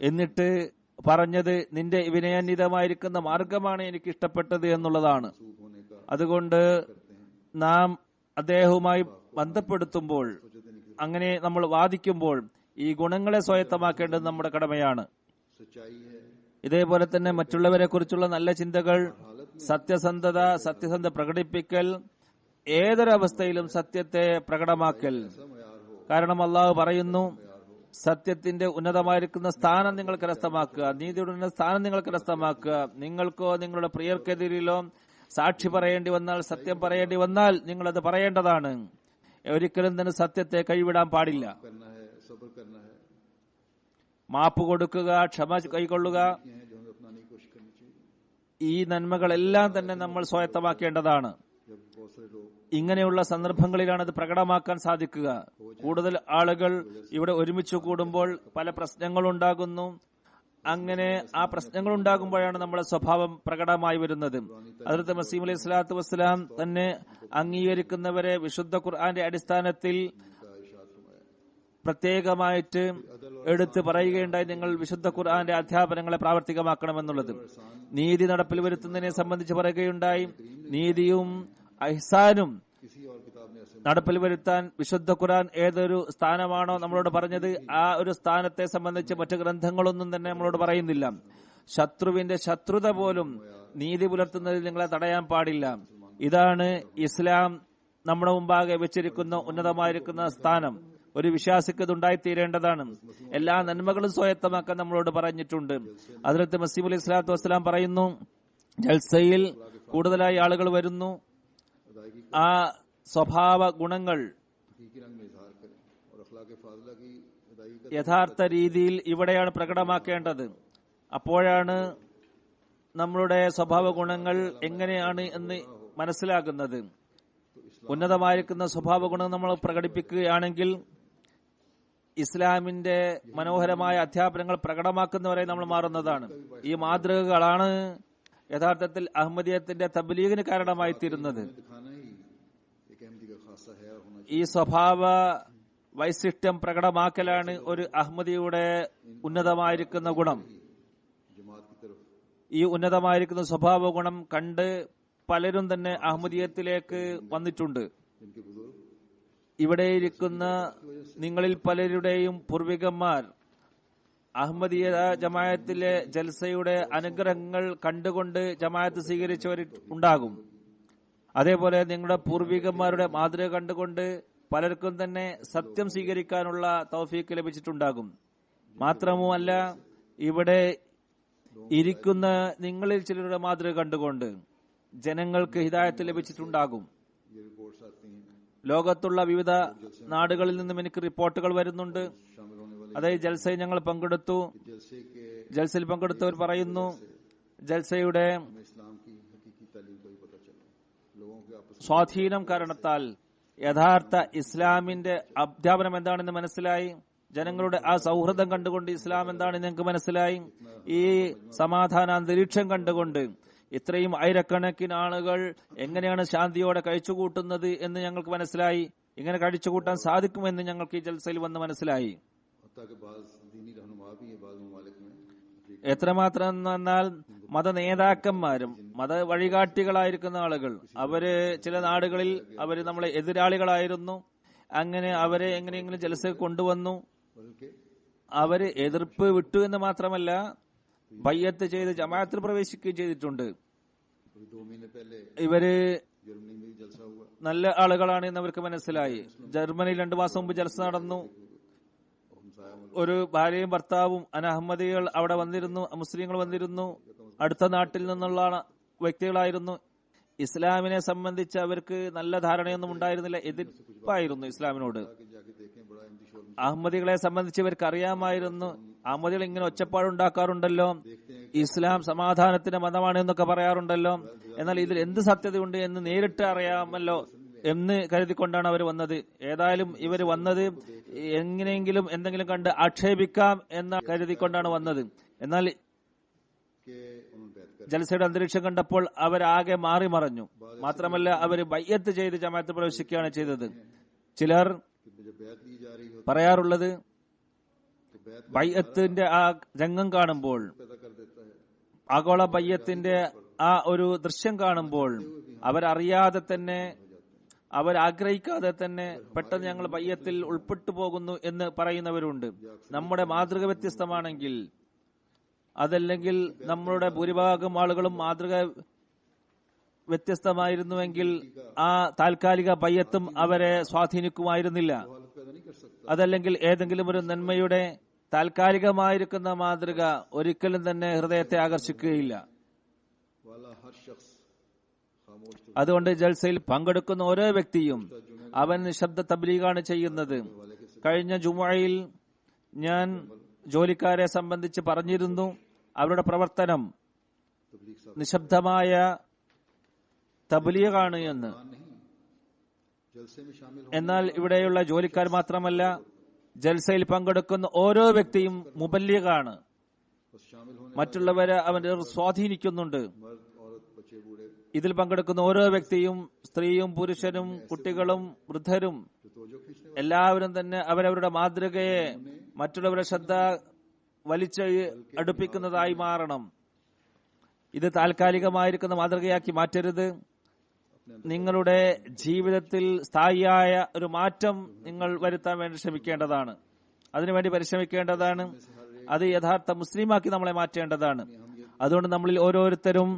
[SPEAKER 2] എന്നിട്ട് പറഞ്ഞത്, നിന്റെ വിനയാന്വിതമായിരിക്കുന്ന മാർഗമാണ് എനിക്ക് ഇഷ്ടപ്പെട്ടത് എന്നുള്ളതാണ്. അതുകൊണ്ട് നാം അദ്ദേഹവുമായി ബന്ധപ്പെടുത്തുമ്പോൾ, അങ്ങനെ നമ്മൾ വാദിക്കുമ്പോൾ ഈ ഗുണങ്ങളെ സ്വായത്തമാക്കേണ്ടത് നമ്മുടെ കടമയാണ്. ഇതേപോലെ തന്നെ മറ്റുള്ളവരെ കുറിച്ചുള്ള നല്ല ചിന്തകൾ, സത്യസന്ധത പ്രകടിപ്പിക്കൽ, ഏതൊരവസ്ഥയിലും സത്യത്തെ പ്രകടമാക്കൽ. കാരണം അള്ളാഹു പറയുന്നു, സത്യത്തിന്റെ ഉന്നതമായിരിക്കുന്ന സ്ഥാനം നിങ്ങൾ കരസ്ഥമാക്കുക, നീതിയുടെ ഉന്നത സ്ഥാനം നിങ്ങൾ കരസ്ഥമാക്കുക. നിങ്ങൾക്കോ നിങ്ങളുടെ പ്രിയർക്കെതിരിലോ സാക്ഷി പറയേണ്ടി വന്നാൽ, സത്യം പറയേണ്ടി വന്നാൽ നിങ്ങളത് പറയേണ്ടതാണ്. ഒരിക്കലും തന്നെ സത്യത്തെ കൈവിടാൻ പാടില്ല. മാപ്പ് കൊടുക്കുക, ക്ഷമ കൈക്കൊള്ളുക, ഈ നന്മകളെല്ലാം തന്നെ നമ്മൾ സ്വായത്തമാക്കേണ്ടതാണ്. ഇങ്ങനെയുള്ള സന്ദർഭങ്ങളിലാണ് അത് പ്രകടമാക്കാൻ സാധിക്കുക. കൂടുതൽ ആളുകൾ ഇവിടെ ഒരുമിച്ച് കൂടുമ്പോൾ പല പ്രശ്നങ്ങളുണ്ടാകുന്നു. അങ്ങനെ ആ പ്രശ്നങ്ങൾ ഉണ്ടാകുമ്പോഴാണ് നമ്മുടെ സ്വഭാവം പ്രകടമായി വരുന്നത്. ഹദ്റത്ത് മസീഹ് അലൈഹി സ്വലാത്തു വസ്സലാം തന്നെ അംഗീകരിക്കുന്നവരെ വിശുദ്ധ ഖുർആന്റെ അടിസ്ഥാനത്തിൽ പ്രത്യേകമായിട്ട് എടുത്ത് പറയുകയുണ്ടായി, നിങ്ങൾ വിശുദ്ധ ഖുർആന്റെ അധ്യാപനങ്ങളെ പ്രാവർത്തികമാക്കണമെന്നുള്ളത്. നീതി നടപ്പിൽ വരുത്തുന്നതിനെ സംബന്ധിച്ച് പറയുകയുണ്ടായി. നീതിയും ഇഹ്സാനും നടപ്പിൽ വരുത്താൻ വിശുദ്ധ ഖുർആൻ ഏതൊരു സ്ഥാനമാണോ നമ്മളോട് പറഞ്ഞത്, ആ ഒരു സ്ഥാനത്തെ സംബന്ധിച്ച് മറ്റു ഗ്രന്ഥങ്ങളൊന്നും തന്നെ നമ്മളോട് പറയുന്നില്ല. ശത്രുവിന്റെ ശത്രുത പോലും നീതി പുലർത്തുന്നതിൽ നിങ്ങളെ തടയാൻ പാടില്ല. ഇതാണ് ഇസ്ലാം നമ്മുടെ മുമ്പാകെ വെച്ചിരിക്കുന്ന ഉന്നതമായിരിക്കുന്ന സ്ഥാനം. ഒരു വിശ്വാസിക്ക് ഇതുണ്ടായിത്തീരേണ്ടതാണ്. എല്ലാ നന്മകളും സ്വായത്തമാക്കാൻ നമ്മളോട് പറഞ്ഞിട്ടുണ്ട്. ഹദ്റത്ത് മസീഹ് അലൈഹി സ്വലാത്തു വസ്സലാം പറയുന്നു, ജൽസയിൽ കൂടുതലായി ആളുകൾ വരുന്നു, ആ സ്വഭാവ ഗുണങ്ങൾ യഥാർത്ഥ രീതിയിൽ ഇവിടെയാണ് പ്രകടമാക്കേണ്ടത്. അപ്പോഴാണ് നമ്മളുടെ സ്വഭാവ ഗുണങ്ങൾ എങ്ങനെയാണ് എന്ന് മനസ്സിലാകുന്നത്. ഉന്നതമായിരിക്കുന്ന സ്വഭാവ ഗുണം നമ്മൾ പ്രകടിപ്പിക്കുകയാണെങ്കിൽ ഇസ്ലാമിന്റെ മനോഹരമായ അധ്യാപനങ്ങൾ പ്രകടമാക്കുന്നവരെ നമ്മൾ മാറുന്നതാണ്. ഈ മാതൃകകളാണ് യഥാർത്ഥത്തിൽ അഹമ്മദിയത്തിന്റെ തബ്ലീഗിന് കാരണമായി തീരുന്നത്. ഈ സ്വഭാവ വൈശിഷ്ട്യം പ്രകടമാക്കലാണ് ഒരു അഹമ്മദിയുടെ ഉന്നതമായിരിക്കുന്ന ഗുണം. ഈ ഉന്നതമായിരിക്കുന്ന സ്വഭാവ ഗുണം കണ്ട് പലരും തന്നെ അഹമ്മദിയത്തിലേക്ക് വന്നിട്ടുണ്ട്. ഇവിടെ ഇരിക്കുന്ന നിങ്ങളിൽ പലരുടെയും പൂർവികന്മാർ അഹമ്മദിയ ജമാഅത്തിലെ ജൽസയുടെ അനുഗ്രഹങ്ങൾ കണ്ടുകൊണ്ട് ജമാഅത്ത് സ്വീകരിച്ചവർ ഉണ്ടാകും. അതേപോലെ നിങ്ങളുടെ പൂർവികന്മാരുടെ മാതൃക കണ്ടുകൊണ്ട് പലർക്കും തന്നെ സത്യം സ്വീകരിക്കാനുള്ള തൗഫീക്ക് ലഭിച്ചിട്ടുണ്ടാകും. മാത്രവുമല്ല, ഇവിടെ ഇരിക്കുന്ന നിങ്ങളിൽ ചിലരുടെ മാതൃക കണ്ടുകൊണ്ട് ജനങ്ങൾക്ക് ഹിദായത്ത് ലഭിച്ചിട്ടുണ്ടാകും. ലോകത്തുള്ള വിവിധ നാടുകളിൽ നിന്നും എനിക്ക് റിപ്പോർട്ടുകൾ വരുന്നുണ്ട്. അതായത് ജൽസയിൽ ഞങ്ങൾ പങ്കെടുത്തു. ജൽസയിൽ പങ്കെടുത്തവർ പറയുന്നു, ജൽസയുടെ സ്വാധീനം കാരണത്താൽ യഥാർത്ഥ ഇസ്ലാമിന്റെ അധ്യാപനം എന്താണെന്ന് മനസ്സിലായി. ജനങ്ങളുടെ ആ സൗഹൃദം കണ്ടുകൊണ്ട് ഇസ്ലാം എന്താണെന്ന് ഞങ്ങൾക്ക് മനസ്സിലായി. ഈ സമാധാന അന്തരീക്ഷം കണ്ടുകൊണ്ട് ഇത്രയും ആയിരക്കണക്കിന് ആളുകൾ എങ്ങനെയാണ് ശാന്തിയോടെ കഴിച്ചുകൂട്ടുന്നത് എന്ന് ഞങ്ങൾക്ക് മനസ്സിലായി. ഇങ്ങനെ കഴിച്ചുകൂട്ടാൻ സാധിക്കുമെന്ന് ഞങ്ങൾക്ക് ഈ ജൽസയിൽ വന്ന് മനസ്സിലായി. എത്രമാത്രം എന്നാൽ മത നേതാക്കന്മാരും മത വഴികാട്ടികളായിരിക്കുന്ന ആളുകൾ അവര് ചില നാടുകളിൽ അവര് നമ്മളെ എതിരാളികളായിരുന്നു. അങ്ങനെ അവരെ എങ്ങനെയെങ്കിലും ജൽസയിൽ കൊണ്ടുവന്നു. അവര് എതിർപ്പ് വിട്ടു എന്ന് മാത്രമല്ല ബയ്യത്ത് ചെയ്ത് ജമാഅത്തിൽ പ്രവേശിക്കുകയും ചെയ്തിട്ടുണ്ട്. ഇവര് നല്ല ആളുകളാണ് എന്ന് അവർക്ക് മനസ്സിലായി. ജർമ്മനിയിൽ 2 മാസം മുമ്പ് ജൽസ നടന്നു. ഒരു ഭാര്യയും ഭർത്താവും അനഹമ്മദികൾ അവിടെ വന്നിരുന്നു, മുസ്ലിങ്ങൾ വന്നിരുന്നു. അടുത്ത നാട്ടിൽ നിന്നുള്ള വ്യക്തികളായിരുന്നു. ഇസ്ലാമിനെ സംബന്ധിച്ച് അവർക്ക് നല്ല ധാരണയൊന്നും ഉണ്ടായിരുന്നില്ല, എതിർപ്പായിരുന്നു ഇസ്ലാമിനോട്. അഹമ്മദികളെ സംബന്ധിച്ച് ഇവർക്ക് അറിയാമായിരുന്നു. അഹമ്മദികൾ ഇങ്ങനെ ഒച്ചപ്പാടുണ്ടാക്കാറുണ്ടല്ലോ, ഇസ്ലാം സമാധാനത്തിന്റെ മതമാണ് എന്നൊക്കെ പറയാറുണ്ടല്ലോ, എന്നാൽ ഇതിൽ എന്ത് സത്യതയുണ്ട് എന്ന് നേരിട്ട് അറിയാമല്ലോ എന്ന് കരുതിക്കൊണ്ടാണ് അവർ വന്നത്. ഏതായാലും ഇവർ വന്നത് എങ്ങനെയെങ്കിലും എന്തെങ്കിലും കണ്ട് ആക്ഷേപിക്കാം എന്ന് കരുതിക്കൊണ്ടാണ് വന്നത്. എന്നാൽ ജൽസയുടെ അന്തരീക്ഷം കണ്ടപ്പോൾ അവരാകെ മാറി മറഞ്ഞു. മാത്രമല്ല അവര് ബയ്യത്ത് ചെയ്ത് ജമാഅത്ത് പ്രവേശിക്കുകയാണ് ചെയ്തത്. ചിലർ പറയാറുള്ളത് ബയ്യത്തിന്റെ ആ രംഗം കാണുമ്പോൾ, ആഗോള ബയ്യത്തിന്റെ ആ ഒരു ദൃശ്യം കാണുമ്പോൾ അവരറിയാതെ തന്നെ, അവരാഗ്രഹിക്കാതെ തന്നെ പെട്ടെന്ന് ഞങ്ങൾ ബയ്യത്തിൽ ഉൾപ്പെട്ടു പോകുന്നു എന്ന് പറയുന്നവരുണ്ട്. നമ്മുടെ മാതൃക വ്യത്യസ്തമാണെങ്കിൽ, അതല്ലെങ്കിൽ നമ്മളുടെ ഭൂരിഭാഗം ആളുകളും മാതൃക വ്യത്യസ്തമായിരുന്നുവെങ്കിൽ ആ താൽക്കാലിക ബയ്യത്തും അവരെ സ്വാധീനിക്കുമായിരുന്നില്ല. അതല്ലെങ്കിൽ ഏതെങ്കിലും ഒരു നന്മയുടെ താൽക്കാലികമായിരിക്കുന്ന മാതൃക ഒരിക്കലും തന്നെ ഹൃദയത്തെ ആകർഷിക്കുകയില്ല. അതുകൊണ്ട് ജൽസയിൽ പങ്കെടുക്കുന്ന ഓരോ വ്യക്തിയും അവൻ നിശബ്ദ തബ്ലീഗാണ് ചെയ്യുന്നത്. കഴിഞ്ഞ ജുമുഅയിൽ ഞാൻ ജോലിക്കാരെ സംബന്ധിച്ച് പറഞ്ഞിരുന്നു, അവരുടെ പ്രവർത്തനം നിശബ്ദമായ തബ്ലീഗാണ് എന്ന്. എന്നാൽ ഇവിടെയുള്ള ജോലിക്കാർ മാത്രമല്ല, ജൽസയിൽ പങ്കെടുക്കുന്ന ഓരോ വ്യക്തിയും മുബല്ലിഗാണ്. മറ്റുള്ളവരെ അവൻ സ്വാധീനിക്കുന്നുണ്ട്. ഇതിൽ പങ്കെടുക്കുന്ന ഓരോ വ്യക്തിയും, സ്ത്രീയും പുരുഷനും കുട്ടികളും വൃദ്ധരും എല്ലാവരും തന്നെ അവരവരുടെ മാതൃകയെ മറ്റുള്ളവരുടെ ശ്രദ്ധ വലിച്ച് അടുപ്പിക്കുന്നതായി മാറണം. ഇത് താൽക്കാലികമായിരിക്കുന്ന മാതൃകയാക്കി മാറ്റരുത്. നിങ്ങളുടെ ജീവിതത്തിൽ സ്ഥായിയായ ഒരു മാറ്റം നിങ്ങൾ വരുത്താൻ വേണ്ടി ശ്രമിക്കേണ്ടതാണ്. അതിനുവേണ്ടി പരിശ്രമിക്കേണ്ടതാണ്. അത് യഥാർത്ഥ മുസ്ലിമാക്കി നമ്മളെ മാറ്റേണ്ടതാണ്. അതുകൊണ്ട് നമ്മളിൽ ഓരോരുത്തരും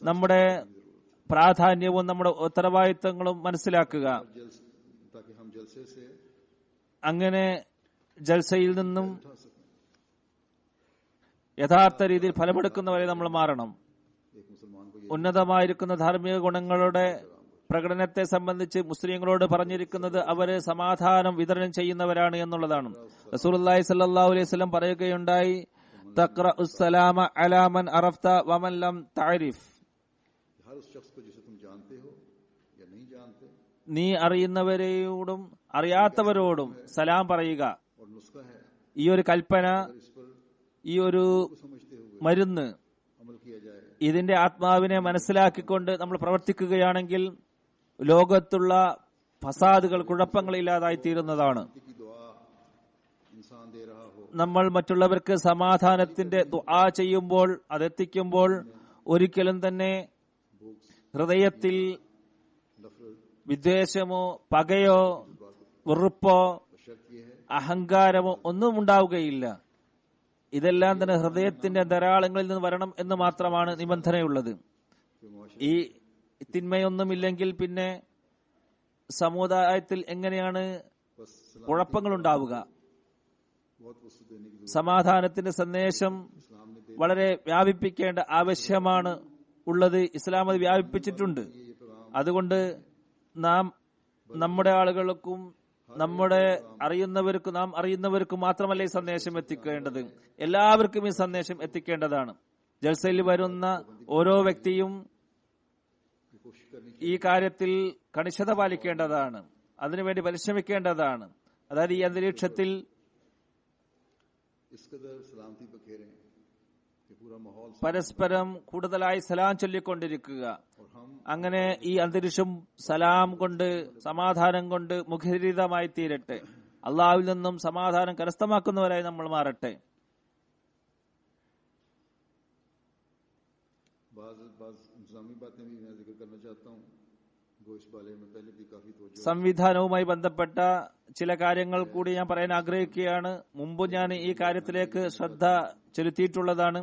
[SPEAKER 2] നമ്മുടെ പ്രാധാന്യവും നമ്മുടെ ഉത്തരവാദിത്തങ്ങളും മനസ്സിലാക്കുക. അങ്ങനെ ജൽസയിൽ നിന്നും യഥാർത്ഥ രീതിയിൽ ഫലമെടുക്കുന്നവരെ നമ്മൾ മാറണം. ഉന്നതമായിരിക്കുന്ന ധാർമ്മിക ഗുണങ്ങളുടെ പ്രകടനത്തെ സംബന്ധിച്ച് മുസ്ലിങ്ങളോട് പറഞ്ഞിരിക്കുന്നത് അവര് സമാധാനം വിതരണം ചെയ്യുന്നവരാണ് എന്നുള്ളതാണ്. റസൂലുള്ളാഹി സ്വല്ലല്ലാഹു അലൈഹി വസല്ലം പറയുകയുണ്ടായി, തഖ്റഉസ് സലാമ അലാ മൻ അറഫ്ത വമൻ ലം തഅരിഫ്. നീ അറിയുന്നവരോടും അറിയാത്തവരോടും സലാം പറയുക. ഈ ഒരു കൽപ്പന, ഈ ഒരു മരുന്ന്, ഇതിന്റെ ആത്മാവിനെ മനസ്സിലാക്കിക്കൊണ്ട് നമ്മൾ പ്രവർത്തിക്കുകയാണെങ്കിൽ ലോകത്തുള്ള ഫസാദുകൾ, കുഴപ്പങ്ങൾ ഇല്ലാതായി തീരുന്നതാണ്. നമ്മൾ മറ്റുള്ളവർക്ക് സമാധാനത്തിന്റെ ദുആ ചെയ്യുമ്പോൾ, അതെത്തിക്കുമ്പോൾ ഒരിക്കലും തന്നെ ഹൃദയത്തിൽ വിദ്വേഷമോ പകയോ വെറുപ്പോ അഹങ്കാരമോ ഒന്നും ഉണ്ടാവുകയില്ല. ഇതെല്ലാം തന്നെ ഹൃദയത്തിന്റെ ധാരാളങ്ങളിൽ നിന്ന് വരണം എന്ന് മാത്രമാണ് നിബന്ധനയുള്ളത്. ഈ തിന്മയൊന്നുമില്ലെങ്കിൽ പിന്നെ സമുദായത്തിൽ എങ്ങനെയാണ് കുഴപ്പങ്ങൾ ഉണ്ടാവുക? സമാധാനത്തിന്റെ സന്ദേശം വളരെ വ്യാപിപ്പിക്കേണ്ട ആവശ്യമാണ് ഉള്ളത്. ഇസ്ലാം അത് വ്യാപിപ്പിച്ചിട്ടുണ്ട്. അതുകൊണ്ട് നാം നമ്മുടെ ആളുകൾക്കും നമ്മുടെ നാം അറിയുന്നവർക്കും മാത്രമല്ല ഈ സന്ദേശം എത്തിക്കേണ്ടത്, എല്ലാവർക്കും ഈ സന്ദേശം എത്തിക്കേണ്ടതാണ്. ജൽസയിൽ വരുന്ന ഓരോ വ്യക്തിയും
[SPEAKER 1] करनी
[SPEAKER 2] ഈ കാര്യത്തിൽ കണിശത പാലിക്കേണ്ടതാണ്, അതിനുവേണ്ടി പരിശ്രമിക്കേണ്ടതാണ്. അതായത് ഈ അന്തരീക്ഷത്തിൽ
[SPEAKER 1] इस कदर सलामती बखेरें कि पूरा माहौल
[SPEAKER 2] പരസ്പരം കൂടുതലായി സലാം ചൊല്ലിക്കൊണ്ടിരിക്കുക.
[SPEAKER 1] और हम
[SPEAKER 2] അങ്ങനെ ഈ അന്തരീക്ഷം സലാം കൊണ്ട്, സമാധാനം കൊണ്ട് മുഖരിതമായി തീരട്ടെ. അള്ളാഹുവിൽ നിന്നും സമാധാനം കരസ്ഥമാക്കുന്നവരായി നമ്മൾ മാറട്ടെ.
[SPEAKER 1] बाज इंतजामी बातें भी मैं जिक्र करना चाहता हूँ. गोश बाले में पहले भी काफी तवज्जो
[SPEAKER 2] സംവിധാനവുമായി ബന്ധപ്പെട്ട ചില കാര്യങ്ങൾ കൂടി ഞാൻ പറയാൻ ആഗ്രഹിക്കുകയാണ്. മുമ്പ് ഞാൻ ഈ കാര്യത്തിലേക്ക് ശ്രദ്ധ ചെലുത്തിയിട്ടുള്ളതാണ്.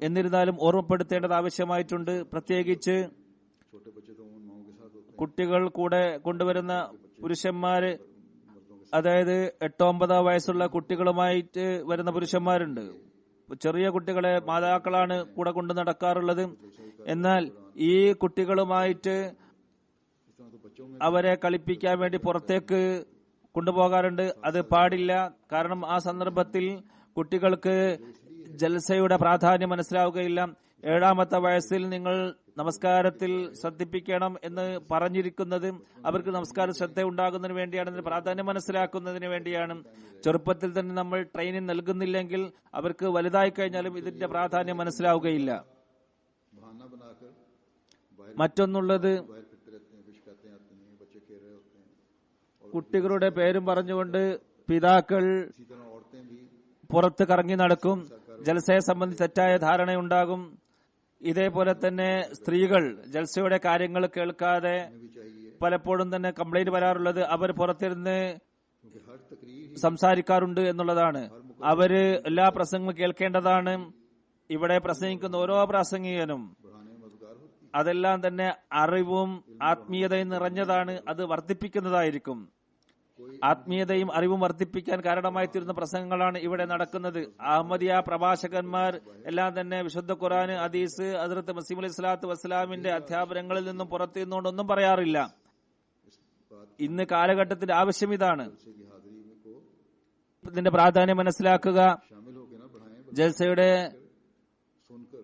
[SPEAKER 2] എന്നിരുന്നാലും ഓർമ്മപ്പെടുത്തേണ്ടത് ആവശ്യമായിട്ടുണ്ട്. പ്രത്യേകിച്ച്
[SPEAKER 1] छोटे बच्चे तो उन माओं के साथ होते
[SPEAKER 2] കുട്ടികൾ കൂടെ കൊണ്ടുവരുന്ന പുരുഷന്മാര്, അതായത് 8-9 വയസ്സുള്ള കുട്ടികളുമായിട്ട് വരുന്ന പുരുഷന്മാരുണ്ട്. ചെറിയ കുട്ടികളെ മാതാക്കളാണ് കൂടെ കൊണ്ടു നടക്കാറുള്ളത്. എന്നാൽ ഈ കുട്ടികളുമായിട്ട്
[SPEAKER 1] हैं. इस तरह तो बच्चों में
[SPEAKER 2] അവരെ കളിപ്പിക്കാൻ വേണ്ടി പുറത്തേക്ക് കൊണ്ടുപോകാറുണ്ട്. അത് പാടില്ല. കാരണം ആ സന്ദർഭത്തിൽ കുട്ടികൾക്ക് ജൽസയുടെ പ്രാധാന്യം മനസ്സിലാവുകയില്ല. 7ാമത്തെ വയസ്സിൽ നിങ്ങൾ നമസ്കാരത്തിൽ ശ്രദ്ധിപ്പിക്കണം എന്ന് പറഞ്ഞിരിക്കുന്നത് അവർക്ക് നമസ്കാര ശ്രദ്ധ ഉണ്ടാകുന്നതിന് വേണ്ടിയാണ്, അതിന്റെ പ്രാധാന്യം മനസ്സിലാക്കുന്നതിന് വേണ്ടിയാണ്. ചെറുപ്പത്തിൽ തന്നെ നമ്മൾ ട്രെയിനിങ് നൽകുന്നില്ലെങ്കിൽ അവർക്ക് വലുതായി കഴിഞ്ഞാലും ഇതിന്റെ പ്രാധാന്യം മനസ്സിലാവുകയില്ല.
[SPEAKER 1] बहाना बनाकर बाहर
[SPEAKER 2] മറ്റൊന്നുള്ളത്,
[SPEAKER 1] बाहर फिरते रहते हैं, फिश खाते आते हैं, बच्चे खेल रहे होते हैं.
[SPEAKER 2] കുട്ടികളുടെ പേരും പറഞ്ഞുകൊണ്ട് പിതാക്കൾ
[SPEAKER 1] इसी तरह औरतें भी
[SPEAKER 2] പുറത്ത് കറങ്ങി നടക്കും. ജൽസയെ സംബന്ധിച്ച് തെറ്റായ ധാരണയുണ്ടാകും. ഇതേപോലെ തന്നെ സ്ത്രീകൾ ജൽസയുടെ കാര്യങ്ങൾ കേൾക്കാതെ
[SPEAKER 1] भी चाहिए
[SPEAKER 2] പലപ്പോഴും തന്നെ കംപ്ലൈന്റ് വരാറുള്ളത് അവർ പുറത്തിരുന്ന്
[SPEAKER 1] क्योंकि हर तकरीर
[SPEAKER 2] സംസാരിക്കാറുണ്ട് എന്നുള്ളതാണ്. അവര് എല്ലാ പ്രസംഗവും കേൾക്കേണ്ടതാണ്. ഇവിടെ പ്രസംഗിക്കുന്ന ഓരോ പ്രാസംഗികനും
[SPEAKER 1] बढ़ाने में मददगार होती है.
[SPEAKER 2] അതെല്ലാം തന്നെ അറിവും ആത്മീയതയും നിറഞ്ഞതാണ്. അത് വർദ്ധിപ്പിക്കുന്നതായിരിക്കും. ആത്മീയതയും അറിവും വർദ്ധിപ്പിക്കാൻ കാരണമായി തീരുന്ന പ്രസംഗങ്ങളാണ് ഇവിടെ നടക്കുന്നത്. അഹമ്മദിയ പ്രഭാഷകന്മാർ എല്ലാം തന്നെ വിശുദ്ധ ഖുർആൻ, ഹദീസ്, ഹദ്റത്ത് മസീഹ് അലൈഹി സ്വലാത്തു വസ്സലാമിന്റെ അധ്യാപനങ്ങളിൽ നിന്നും പുറത്തു നിന്നുകൊണ്ടൊന്നും പറയാറില്ല. ഇന്ന് കാലഘട്ടത്തിന്റെ ആവശ്യം ഇതാണ്.
[SPEAKER 1] जलसे की हाजिरी में को
[SPEAKER 2] ഇതിന്റെ പ്രാധാന്യം മനസ്സിലാക്കുക.
[SPEAKER 1] शामिल होकर ना बढ़ाएं,
[SPEAKER 2] ജൽസയുടെ
[SPEAKER 1] सुनकर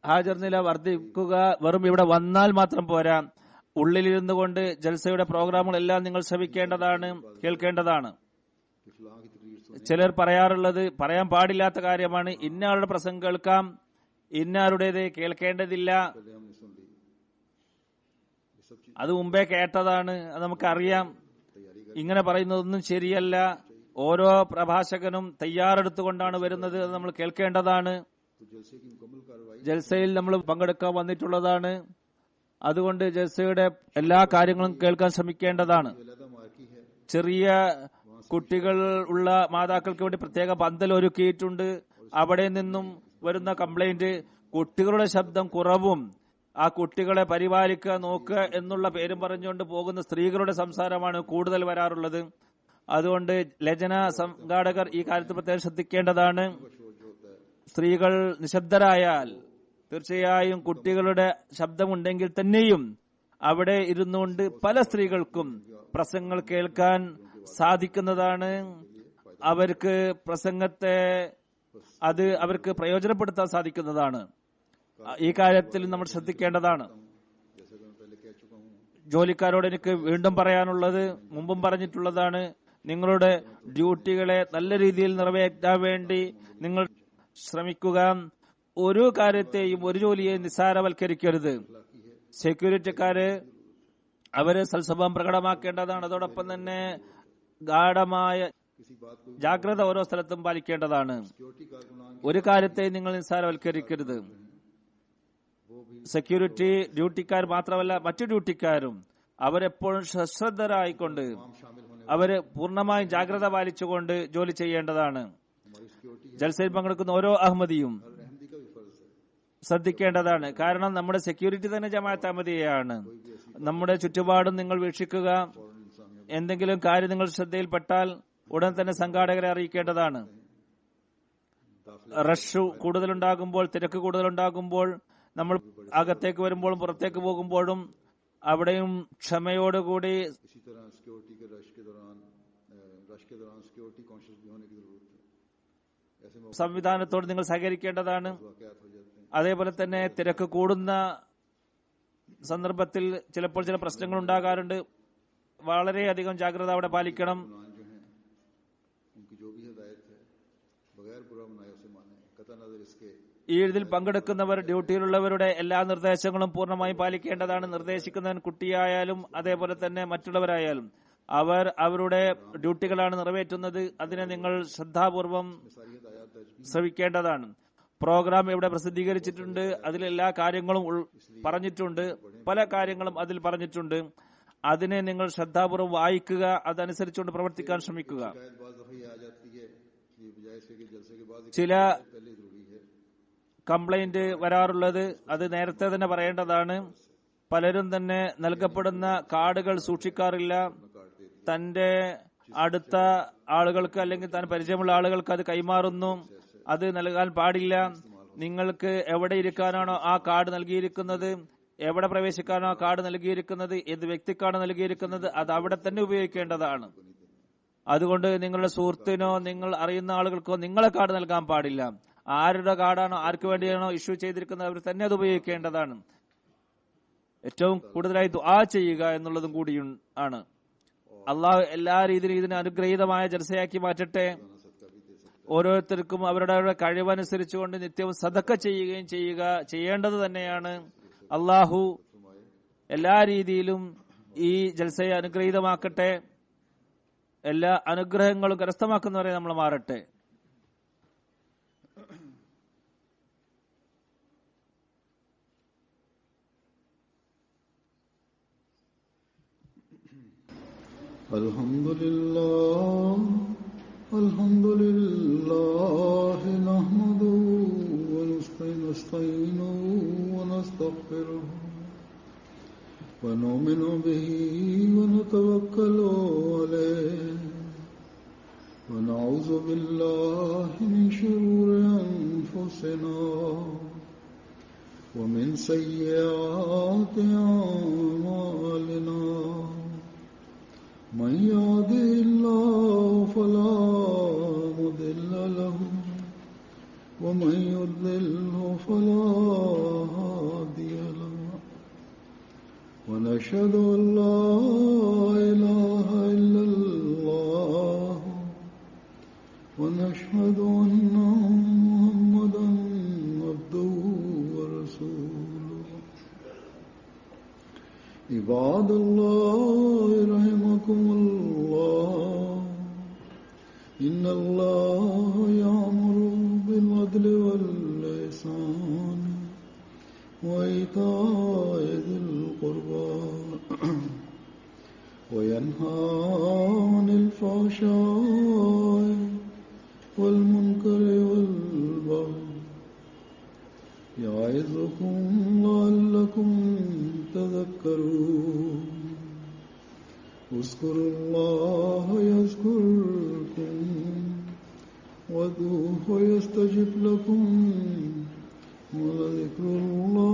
[SPEAKER 2] ഹാജർ നില വർദ്ധിക്കുക. വെറും ഇവിടെ വന്നാൽ മാത്രം പോരാ, ഉള്ളിലിരുന്നു കൊണ്ട് ജൽസയുടെ പ്രോഗ്രാമുകളെല്ലാം നിങ്ങൾ ശ്രമിക്കേണ്ടതാണ്, കേൾക്കേണ്ടതാണ്.
[SPEAKER 1] कि फलां की तकरीर सुने,
[SPEAKER 2] ചിലർ പറയാറുള്ളത് പറയാൻ പാടില്ലാത്ത കാര്യമാണ്. ഇന്നയാളുടെ പ്രസംഗം കേൾക്കാം, ഇന്നയാളുടേത് കേൾക്കേണ്ടതില്ല.
[SPEAKER 1] पहले हमने सुन ली. ये सब चीज
[SPEAKER 2] അത് മുമ്പേ കേട്ടതാണ്, അത് നമുക്കറിയാം.
[SPEAKER 1] तैयारी
[SPEAKER 2] ഇങ്ങനെ പറയുന്നതൊന്നും ശരിയല്ല. ഓരോ പ്രഭാഷകനും തയ്യാറെടുത്തുകൊണ്ടാണ് വരുന്നത്. അത് നമ്മൾ കേൾക്കേണ്ടതാണ്.
[SPEAKER 1] तो जलसे की मुकम्मल कार्रवाई
[SPEAKER 2] ജൽസയിൽ നമ്മൾ പങ്കെടുക്കാൻ വന്നിട്ടുള്ളതാണ്. അതുകൊണ്ട് ജൽസയുടെ എല്ലാ കാര്യങ്ങളും കേൾക്കാൻ ശ്രമിക്കേണ്ടതാണ്.
[SPEAKER 1] अलहदा मार्की है.
[SPEAKER 2] ചെറിയ കുട്ടികൾ ഉള്ള മാതാക്കൾക്ക് വേണ്ടി പ്രത്യേക പന്തൽ ഒരുക്കിയിട്ടുണ്ട്. അവിടെ നിന്നും വരുന്ന കംപ്ലൈന്റ് കുട്ടികളുടെ ശബ്ദം കുറവും ആ കുട്ടികളെ പരിപാലിക്കുക, നോക്കുക എന്നുള്ള പേരും പറഞ്ഞുകൊണ്ട് പോകുന്ന സ്ത്രീകളുടെ സംസാരമാണ് കൂടുതൽ വരാറുള്ളത്. അതുകൊണ്ട് ലജന സംഘാടകർ ഈ കാര്യത്തിൽ പ്രത്യേകം ശ്രദ്ധിക്കേണ്ടതാണ്.
[SPEAKER 1] शोर जो होता है
[SPEAKER 2] സ്ത്രീകൾ നിശബ്ദരായാൽ തീർച്ചയായും കുട്ടികളുടെ ശബ്ദമുണ്ടെങ്കിൽ തന്നെയും അവിടെ ഇരുന്നുകൊണ്ട് പല സ്ത്രീകൾക്കും പ്രസംഗങ്ങൾ കേൾക്കാൻ സാധിക്കുന്നതാണ്. അവർക്ക് പ്രസംഗത്തെ അത് അവർക്ക് പ്രയോജനപ്പെടുത്താൻ സാധിക്കുന്നതാണ്. ഈ കാര്യത്തിൽ നമ്മൾ ശ്രദ്ധിക്കേണ്ടതാണ്.
[SPEAKER 1] जैसा कि मैं पहले कह चुका हूँ.
[SPEAKER 2] ജോലിക്കാരോട് എനിക്ക് വീണ്ടും പറയാനുള്ളത്, മുമ്പും പറഞ്ഞിട്ടുള്ളതാണ്, നിങ്ങളുടെ ഡ്യൂട്ടികളെ നല്ല രീതിയിൽ നിറവേറ്റാൻ വേണ്ടി നിങ്ങൾ ശ്രമിക്കുക. ഒരു കാര്യത്തെയും ഒരു ജോലിയെയും നിസ്സാരവൽക്കരിക്കരുത്. സെക്യൂരിറ്റിക്കാര് അവര് സൽസ്വഭാവം പ്രകടമാക്കേണ്ടതാണ്. അതോടൊപ്പം തന്നെ ഗാഢമായ
[SPEAKER 1] किसी बात को
[SPEAKER 2] ജാഗ്രത ഓരോ സ്ഥലത്തും പാലിക്കേണ്ടതാണ്.
[SPEAKER 1] सिक्योरिटी कारकुनान
[SPEAKER 2] ഒരു കാര്യത്തെയും നിങ്ങൾ നിസ്സാരവൽക്കരിക്കരുത്. സെക്യൂരിറ്റി ഡ്യൂട്ടിക്കാർ മാത്രമല്ല മറ്റു ഡ്യൂട്ടിക്കാരും അവരെപ്പോഴും സശ്രദ്ധരായിക്കൊണ്ട്
[SPEAKER 1] शामिल होने
[SPEAKER 2] അവര് പൂർണ്ണമായും ജാഗ്രത പാലിച്ചുകൊണ്ട് ജോലി ചെയ്യേണ്ടതാണ്.
[SPEAKER 1] हमारी सिक्योरिटी
[SPEAKER 2] ജൽസയിൽ പങ്കെടുക്കുന്ന ഓരോ അഹമ്മദിയും
[SPEAKER 1] हर अहमदी का भी फर्ज है.
[SPEAKER 2] ശ്രദ്ധിക്കേണ്ടതാണ്. കാരണം നമ്മുടെ സെക്യൂരിറ്റി തന്നെ ജമാഅത്ത് അഹമ്മദിയാണ്. നമ്മുടെ ചുറ്റുപാടും നിങ്ങൾ വീക്ഷിക്കുക. എന്തെങ്കിലും കാര്യം നിങ്ങൾ ശ്രദ്ധയിൽപ്പെട്ടാൽ ഉടൻ തന്നെ സംഘാടകരെ അറിയിക്കേണ്ടതാണ്. റഷ് കൂടുതലുണ്ടാകുമ്പോൾ, തിരക്ക് കൂടുതലുണ്ടാകുമ്പോൾ, നമ്മൾ അകത്തേക്ക് വരുമ്പോഴും പുറത്തേക്ക് പോകുമ്പോഴും അവിടെയും ക്ഷമയോടുകൂടി
[SPEAKER 1] इसी तरह सिक्योरिटी के रश के दौरान सिक्योरिटी कॉन्शियस भी होने की जरूरत है. ऐसे मौके
[SPEAKER 2] സംവിധാനത്തോട് നിങ്ങൾ സഹകരിക്കേണ്ടതാണ്.
[SPEAKER 1] वाकयात हो जाते हैं.
[SPEAKER 2] അതേപോലെ തന്നെ തിരക്ക് കൂടുന്ന സന്ദർഭത്തിൽ ചിലപ്പോൾ ചില പ്രശ്നങ്ങൾ ഉണ്ടാകാറുണ്ട്. വളരെയധികം ജാഗ്രത അവിടെ പാലിക്കണം. ഈ ഇതിൽ പങ്കെടുക്കുന്നവർ ഡ്യൂട്ടിയിലുള്ളവരുടെ എല്ലാ നിർദ്ദേശങ്ങളും പൂർണ്ണമായും പാലിക്കേണ്ടതാണ്. നിർദ്ദേശിക്കുന്നവൻ കുട്ടിയായാലും അതേപോലെ തന്നെ മറ്റുള്ളവരായാലും അവർ അവരുടെ ഡ്യൂട്ടികളാണ് നിറവേറ്റുന്നത്. അതിനെ നിങ്ങൾ ശ്രദ്ധാപൂർവം ശ്രവിക്കേണ്ടതാണ്. പ്രോഗ്രാം ഇവിടെ പ്രസിദ്ധീകരിച്ചിട്ടുണ്ട്. അതിലെല്ലാ കാര്യങ്ങളും പറഞ്ഞിട്ടുണ്ട്. പല കാര്യങ്ങളും അതിൽ പറഞ്ഞിട്ടുണ്ട്. അതിനെ നിങ്ങൾ ശ്രദ്ധാപൂർവ്വം വായിക്കുക. അതനുസരിച്ചുകൊണ്ട് പ്രവർത്തിക്കാൻ ശ്രമിക്കുക. ചില കംപ്ലൈന്റ് വരാറുള്ളത് അത് നേരത്തെ തന്നെ പറയേണ്ടതാണ്. പലരും തന്നെ നൽകപ്പെടുന്ന കാർഡുകൾ സൂക്ഷിക്കാറില്ല. തന്റെ അടുത്ത ആളുകൾക്ക് അല്ലെങ്കിൽ താൻ പരിചയമുള്ള ആളുകൾക്ക് അത് കൈമാറുന്നു. അത് നൽകാൻ പാടില്ല. നിങ്ങൾക്ക് എവിടെ ഇരിക്കാനാണോ ആ കാർഡ് നൽകിയിരിക്കുന്നത്, എവിടെ പ്രവേശിക്കാനോ ആ കാർഡ് നൽകിയിരിക്കുന്നത്, ഏത് വ്യക്തിക്കാണ് നൽകിയിരിക്കുന്നത്, അത് അവിടെ തന്നെ ഉപയോഗിക്കേണ്ടതാണ്. അതുകൊണ്ട് നിങ്ങളുടെ സുഹൃത്തിനോ നിങ്ങൾ അറിയുന്ന ആളുകൾക്കോ നിങ്ങളെ കാർഡ് നൽകാൻ പാടില്ല. ആരുടെ കാർഡാണോ ആർക്ക് വേണ്ടിയാണോ ഇഷ്യൂ ചെയ്തിരിക്കുന്നത് അവർ തന്നെ അത് ഉപയോഗിക്കേണ്ടതാണ്. ഏറ്റവും കൂടുതലായി ദുആ ചെയ്യുക എന്നുള്ളതും കൂടി ആണ്. അള്ളാഹു എല്ലാ രീതിയിലും ഇതിനെ അനുഗ്രഹീതമായ ജൽസയാക്കി മാറ്റട്ടെ. ഓരോരുത്തർക്കും അവരുടെ കഴിവനുസരിച്ചുകൊണ്ട് നിത്യവും സദക്ക ചെയ്യുകയും ചെയ്യേണ്ടത് തന്നെയാണ്. അള്ളാഹു എല്ലാ രീതിയിലും ഈ ജൽസയെ അനുഗ്രഹീതമാക്കട്ടെ. എല്ലാ അനുഗ്രഹങ്ങളും കരസ്ഥമാക്കുന്നവരെ നമ്മൾ മാറട്ടെ.
[SPEAKER 1] അൽഹംദുലില്ലാഹി നഹ്മദുഹു വനസ്തഈനുഹു വനസ്തഗ്ഫിറുഹു വനുഅ്മിനു ബിഹി വനതവക്കലു അലൈഹി വനഊദു ബില്ലാഹി മിൻ ശുറൂരി അൻഫുസിനാ വമിൻ സയ്യിആതി അഅ്മാലിനാ. من يهده الله فلا مضل له ومن يضلله فلا هادي له ونشهد أن لا إله إلا الله ونشهد أن محمدا عبده ورسوله. عباد الله رحمكم الله إن الله يأمر بالعدل والإحسان وإيتاء ذي القربى وينهى عن الفحشاء والمنكر والبغي يعظكم لعلكم تذكرون. اذكروا الله يذكركم وادعوه يستجب لكم ولذكر الله